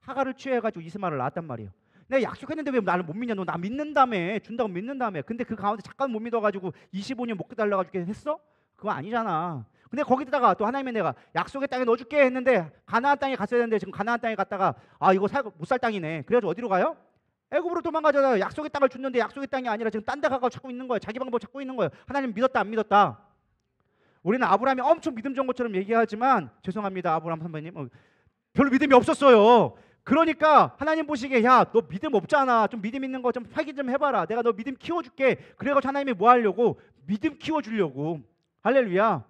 하갈을 취해가지고 이스마엘을 낳았단 말이에요. 내가 약속했는데 왜 나를 못 믿냐? 너 나 믿는다며. 준다고 믿는다며. 근데 그 가운데 잠깐 못 믿어가지고 25년 못 기다려가지고 했어? 그거 아니잖아. 근데 거기다가 또 하나님이 내가 약속의 땅에 넣어줄게 했는데 가나안 땅에 갔어야 되는데 지금 가나안 땅에 갔다가 이거 못 살 땅이네. 그래가지고 어디로 가요? 애굽으로 도망가잖아요. 약속의 땅을 줬는데 약속의 땅이 아니라 지금 딴 데 가고 찾고 있는 거예요. 자기 방법 찾고 있는 거예요. 하나님 믿었다 안 믿었다? 우리는 아브라함이 엄청 믿음 좋은 것처럼 얘기하지만 죄송합니다 아브라함 선배님 별로 믿음이 없었어요. 그러니까 하나님 보시기에 야, 너 믿음 없잖아. 좀 믿음 있는 거 좀 확인 좀 해봐라. 내가 너 믿음 키워줄게. 그래가지고 하나님이 뭐 하려고? 믿음 키워주려고. 할렐루야.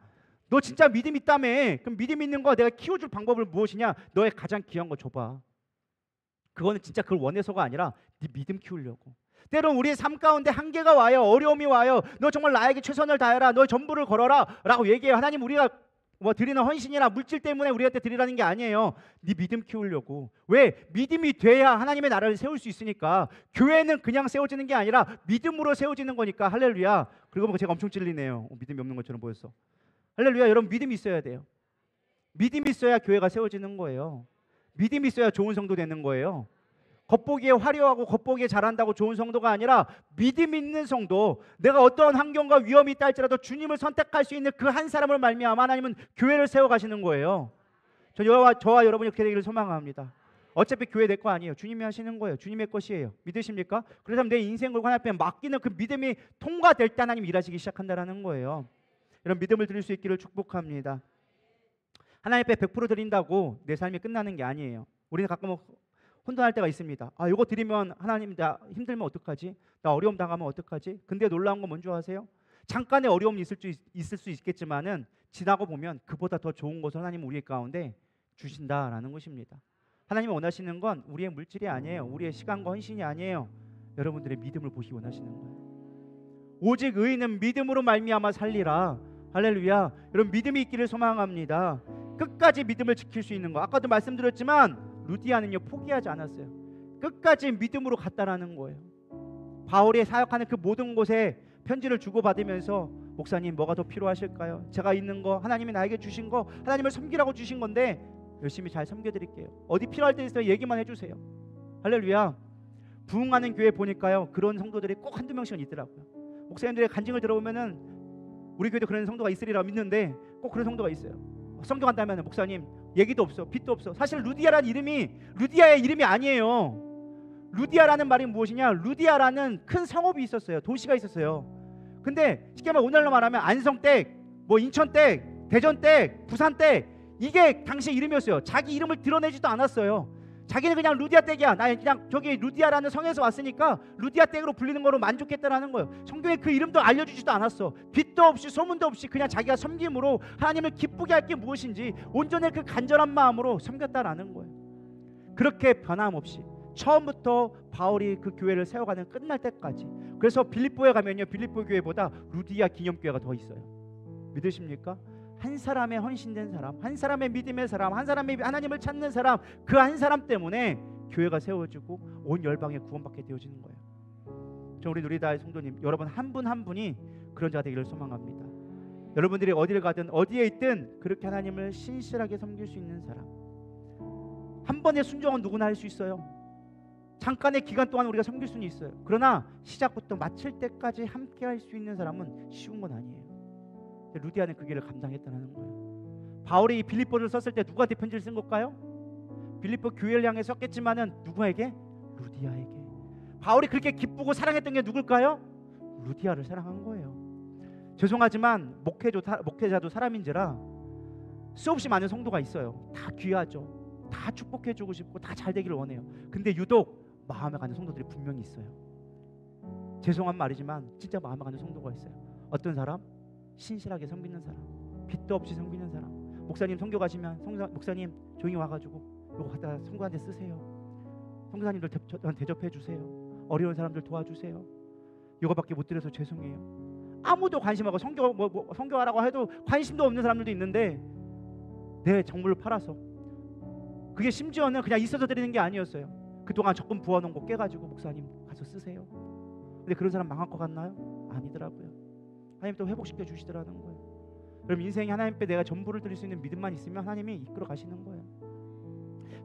너 진짜 믿음 있다며. 그럼 믿음 있는 거 내가 키워줄 방법을 무엇이냐? 너의 가장 귀한 거 줘봐. 그거는 진짜 그걸 원해서가 아니라 네 믿음 키우려고. 때론 우리의 삶 가운데 한계가 와요. 어려움이 와요. 너 정말 나에게 최선을 다해라. 너의 전부를 걸어라 라고 얘기해요. 하나님 우리가 드리는 헌신이나 물질 때문에 우리한테 드리라는 게 아니에요. 네 믿음 키우려고. 왜? 믿음이 돼야 하나님의 나라를 세울 수 있으니까. 교회는 그냥 세워지는 게 아니라 믿음으로 세워지는 거니까. 할렐루야. 그리고 제가 엄청 찔리네요. 믿음이 없는 것처럼 보였어. 할렐루야. 여러분 믿음이 있어야 돼요. 믿음이 있어야 교회가 세워지는 거예요. 믿음이 있어야 좋은 성도 되는 거예요. 겉보기에 화려하고 겉보기에 잘한다고 좋은 성도가 아니라 믿음 있는 성도, 내가 어떠한 환경과 위험이 있다 할지라도 주님을 선택할 수 있는 그 한 사람을 말미암아 하나님은 교회를 세워가시는 거예요. 저와 여러분이 그렇게 되기를 소망합니다. 어차피 교회 내 거 아니에요. 주님이 하시는 거예요. 주님의 것이에요. 믿으십니까? 그래서 내 인생을 하나님 앞에 맡기는 그 믿음이 통과될 때 하나님 일하시기 시작한다는 거예요. 이런 믿음을 드릴 수 있기를 축복합니다. 하나님 앞에 100% 드린다고 내 삶이 끝나는 게 아니에요. 우리는 가끔 혼돈할 때가 있습니다. 이거 드리면 하나님 나 힘들면 어떡하지? 나 어려움 당하면 어떡하지? 근데 놀라운 건 뭔지 아세요? 잠깐의 어려움이 있을 수 있겠지만은 지나고 보면 그보다 더 좋은 것을 하나님 우리 가운데 주신다라는 것입니다. 하나님이 원하시는 건 우리의 물질이 아니에요. 우리의 시간과 헌신이 아니에요. 여러분들의 믿음을 보시기 원하시는 거예요. 오직 의인은 믿음으로 말미암아 살리라. 할렐루야. 여러분 믿음이 있기를 소망합니다. 끝까지 믿음을 지킬 수 있는 거. 아까도 말씀드렸지만 루디아는요 포기하지 않았어요. 끝까지 믿음으로 갔다라는 거예요. 바울이 사역하는 그 모든 곳에 편지를 주고받으면서 목사님 뭐가 더 필요하실까요? 제가 있는 거 하나님이 나에게 주신 거 하나님을 섬기라고 주신 건데 열심히 잘 섬겨드릴게요. 어디 필요할 때 있어요 얘기만 해주세요. 할렐루야. 부흥하는 교회 보니까요 그런 성도들이 꼭 한두 명씩은 있더라고요. 목사님들의 간증을 들어보면은 우리 교회도 그런 성도가 있으리라 믿는데 꼭 그런 성도가 있어요. 성경한다면 목사님 얘기도 없어 빚도 없어. 사실 루디아라는 이름이 루디아의 이름이 아니에요. 루디아라는 말이 무엇이냐? 루디아라는 큰 성읍이 있었어요. 도시가 있었어요. 근데 쉽게 말하면 오늘날로 말하면 안성댁, 뭐 인천댁, 대전댁, 부산댁, 이게 당시 이름이었어요. 자기 이름을 드러내지도 않았어요. 자기는 그냥 루디아 댁이야, 나 그냥 저기 루디아라는 성에서 왔으니까 루디아 댁으로 불리는 거로 만족했다라는 거예요. 성경에 그 이름도 알려주지도 않았어. 빛도 없이 소문도 없이 그냥 자기가 섬김으로 하나님을 기쁘게 할 게 무엇인지 온전히 그 간절한 마음으로 섬겼다라는 거예요. 그렇게 변함없이 처음부터 바울이 그 교회를 세워가는 끝날 때까지. 그래서 빌립보에 가면요, 빌립보 교회보다 루디아 기념교회가 더 있어요. 믿으십니까? 한 사람의 헌신된 사람, 한 사람의 믿음의 사람, 한 사람의 하나님을 찾는 사람, 그 한 사람 때문에 교회가 세워지고 온 열방에 구원받게 되어지는 거예요. 저 우리 누리다의 성도님, 여러분 한 분 한 분이 그런 자가 되기를 소망합니다. 여러분들이 어디를 가든 어디에 있든 그렇게 하나님을 신실하게 섬길 수 있는 사람. 한 번의 순종은 누구나 할 수 있어요. 잠깐의 기간 동안 우리가 섬길 수는 있어요. 그러나 시작부터 마칠 때까지 함께 할 수 있는 사람은 쉬운 건 아니에요. 루디아는 그 길을 감당했다는 거예요. 바울이 이 빌립보를 썼을 때 누구한테 편지를 쓴 걸까요? 빌립보 교회를 향해 썼겠지만은 누구에게? 루디아에게. 바울이 그렇게 기쁘고 사랑했던 게 누굴까요? 루디아를 사랑한 거예요. 죄송하지만 목회자도 사람인지라 수없이 많은 성도가 있어요. 다 귀하죠. 다 축복해주고 싶고 다 잘 되기를 원해요. 근데 유독 마음에 가는 성도들이 분명히 있어요. 죄송한 말이지만 진짜 마음에 가는 성도가 있어요. 어떤 사람? 신실하게 섬기는 사람, 빚도 없이 섬기는 사람. 목사님 선교 가시면 목사님 조용히 와가지고 이거 갖다 성도한테 쓰세요. 성도사님들 대접해 주세요. 어려운 사람들 도와주세요. 이거밖에 못 드려서 죄송해요. 아무도 관심하고 선교하라고 해도 관심도 없는 사람들도 있는데 내 정물을 팔아서, 그게 심지어는 그냥 있어서 드리는 게 아니었어요. 그동안 적금 부어놓은 거 깨가지고 목사님 가서 쓰세요. 근데 그런 사람 망할 것 같나요? 아니더라고요. 하나님 또 회복시켜 주시더라는 거예요. 여러분, 인생에 하나님께 내가 전부를 드릴 수 있는 믿음만 있으면 하나님이 이끌어 가시는 거예요.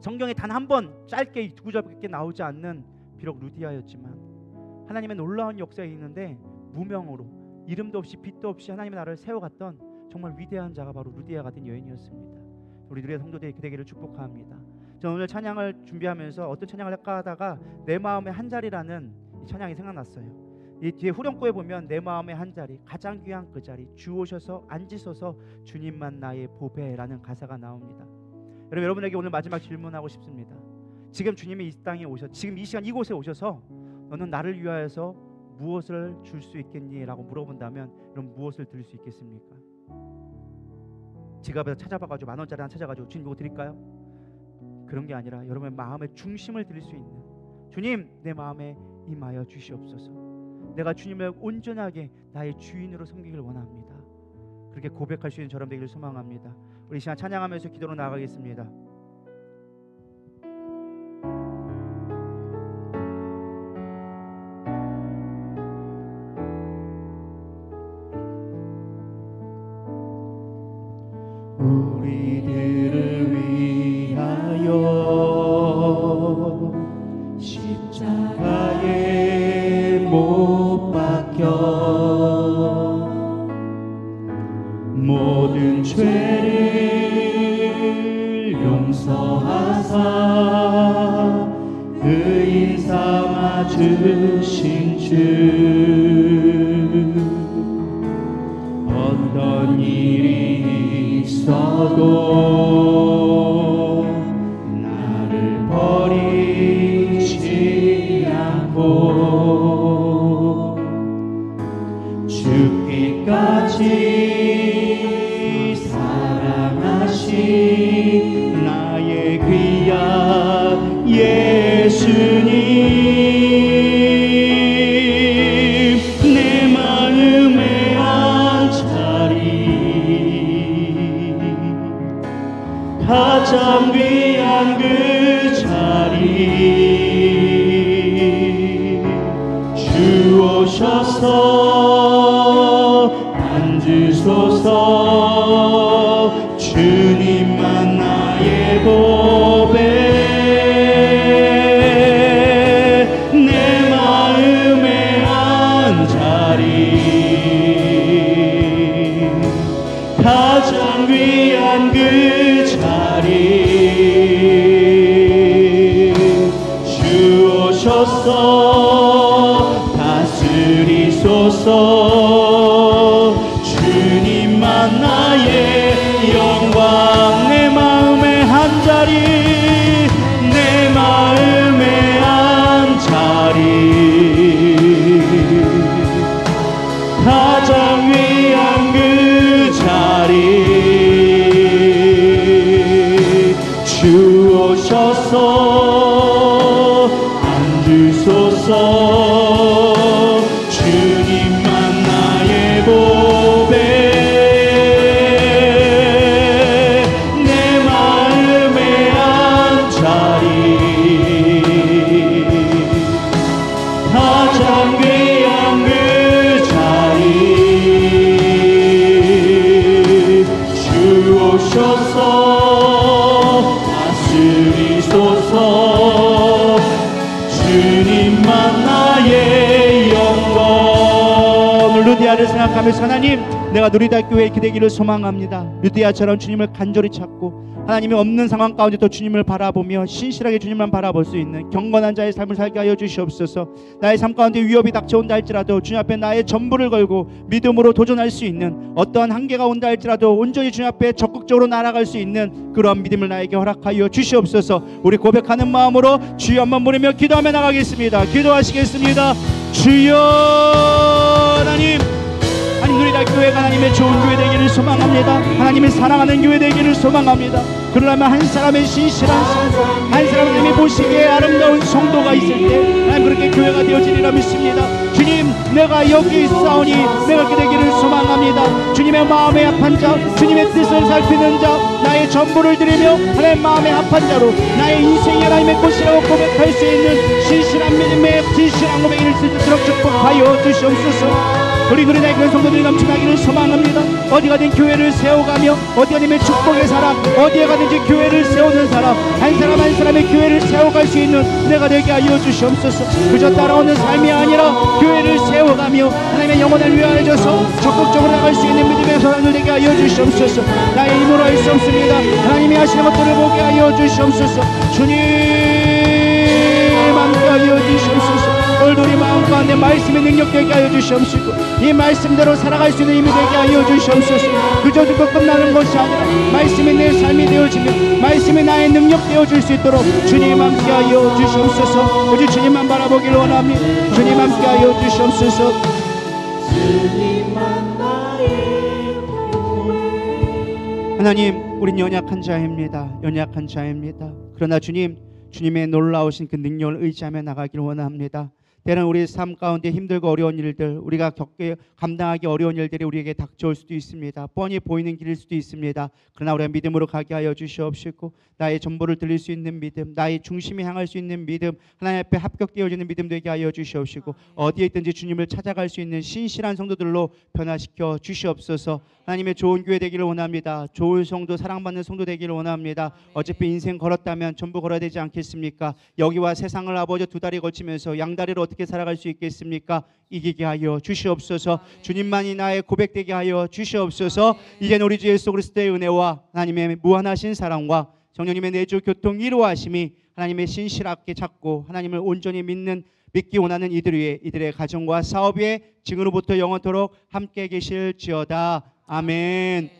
성경에 단 한 번 짧게 두구잡게 나오지 않는 비록 루디아였지만 하나님의 놀라운 역사에 있는데 무명으로 이름도 없이 빛도 없이 하나님의 나라를 세워갔던 정말 위대한 자가 바로 루디아 같은 여인이었습니다. 우리 누리의 성도들이 그 되기를 축복합니다. 저는 오늘 찬양을 준비하면서 어떤 찬양을 할까 하다가 내 마음의 한 자리라는 이 찬양이 생각났어요. 이 뒤에 후렴구에 보면 내 마음의 한 자리, 가장 귀한 그 자리, 주 오셔서 앉으소서 주님만 나의 보배라는 가사가 나옵니다. 여러분에게 오늘 마지막 질문하고 싶습니다. 지금 주님이 이 땅에 지금 이 시간 이곳에 오셔서 너는 나를 위하여서 무엇을 줄 수 있겠니? 라고 물어본다면 여러분 무엇을 드릴 수 있겠습니까? 지갑에서 찾아봐가지고 10,000원짜리 하나 찾아가지고 주님 이거 드릴까요? 그런 게 아니라 여러분의 마음의 중심을 드릴 수 있는, 주님 내 마음에 임하여 주시옵소서. 내가 주님을 온전하게 나의 주인으로 섬기길 원합니다. 그렇게 고백할 수 있는 저람 되기를 소망합니다. 우리 이 시간 찬양하면서 기도로 나아가겠습니다. 우리들을 위하여 십자가에 못 박혀 모든 죄를 용서하사 의인 삼아 주신 주, 어떤 일이 있어도 나를 버리지 않고 죽기까지 사랑하신 나의 귀한 예수님, 내 마음의 한 자리, 가장 귀한 그 자리, 주 오셔서 앉으소서 주님만 나의 보배, 내 마음의 한 자리, 가장 귀한 그 자리, 주 오셔서 다스리소서 루디아를 생각하면서 하나님, 내가 누리다 교회에 기대기를 소망합니다. 루디아처럼 주님을 간절히 찾고 하나님이 없는 상황 가운데도 주님을 바라보며 신실하게 주님만 바라볼 수 있는 경건한 자의 삶을 살게 하여 주시옵소서. 나의 삶 가운데 위협이 닥쳐온다 할지라도 주님 앞에 나의 전부를 걸고 믿음으로 도전할 수 있는, 어떠한 한계가 온다 할지라도 온전히 주님 앞에 적극적으로 날아갈 수 있는 그런 믿음을 나에게 허락하여 주시옵소서. 우리 고백하는 마음으로 주여 한번 부르며 기도하며 나가겠습니다. 기도하시겠습니다. 주여. 하나님, 누리다 교회가 하나님의 좋은 교회 되기를 소망합니다. 하나님의 사랑하는 교회 되기를 소망합니다. 그러려면 한 사람의 신실한 성도, 한 사람의 보시기에 아름다운 성도가 있을 때 하나님 그렇게 교회가 되어지리라 믿습니다. 주님, 내가 여기 있사오니 내가 그 되기를 소망합니다. 주님의 마음에 합한 자, 주님의 뜻을 살피는 자, 나의 전부를 드리며 하나님의 마음에 합한 자로 나의 인생이 하나님의 것이라고 고백할 수 있는 신실한 믿음의 진실한 고백을 쓸 수 있도록 축복하여 주시옵소서. 우리 그리나의 그 성도들이 넘쳐나기를 소망합니다. 어디 가든 교회를 세워가며 어디 가든 축복의 사람, 어디에 가든지 교회를 세우는 사람, 한 사람 한 사람의 교회를 세워갈 수 있는 내가 되게 하여 주시옵소서. 그저 따라오는 삶이 아니라 교회를 세워가며 하나님의 영혼을 위하여져서 적극적으로 나갈 수 있는 믿음의 사람들 되게 하여 주시옵소서. 나의 힘으로 할 수 없습니다. 하나님이 하시는 것들을 보게 하여 주시옵소서. 주님 함께 하여 주시옵소서. 오늘도 우리 마음 가운데 말씀의 능력 되게 하여 주시옵시고 이 말씀대로 살아갈 수 있는 힘이 되게 하여 주시옵소서. 그저 듣고 끝나는 것이 아니라 말씀이 내 삶이 되어지며 말씀이 나의 능력 되어줄 수 있도록 주님 함께 하여 주시옵소서. 오직 주님만 바라보기를 원합니다. 주님 함께 하여 주시옵소서. 하나님, 우린 연약한 자입니다. 연약한 자입니다. 그러나 주님, 주님의 놀라우신 그 능력을 의지하며 나가기를 원합니다. 때는 우리 삶 가운데 힘들고 어려운 일들, 우리가 감당하기 어려운 일들이 우리에게 닥쳐올 수도 있습니다. 뻔히 보이는 길일 수도 있습니다. 그러나 우리가 믿음으로 가게 하여 주시옵시고 나의 전부를 들릴 수 있는 믿음, 나의 중심이 향할 수 있는 믿음, 하나님 앞에 합격되어지는 믿음 되게 하여 주시옵시고 어디에 있든지 주님을 찾아갈 수 있는 신실한 성도들로 변화시켜 주시옵소서. 하나님의 좋은 교회 되기를 원합니다. 좋은 성도, 사랑받는 성도 되기를 원합니다. 어차피 인생 걸었다면 전부 걸어야 되지 않겠습니까? 여기와 세상을 아버지 두 다리 걸치면서 양다리로 어떻게 살아갈 수 있겠습니까? 이기게 하여 주시옵소서. 주님만이 나의 고백되게 하여 주시옵소서. 이제는 우리 주 예수 그리스도의 은혜와 하나님의 무한하신 사랑과 성령님의 내주 교통 이루하심이 하나님의 신실하게 찾고 하나님을 온전히 믿기 원하는 이들 위에, 이들의 가정과 사업 위에 지금으로부터 영원토록 함께 계실지어다. 아멘.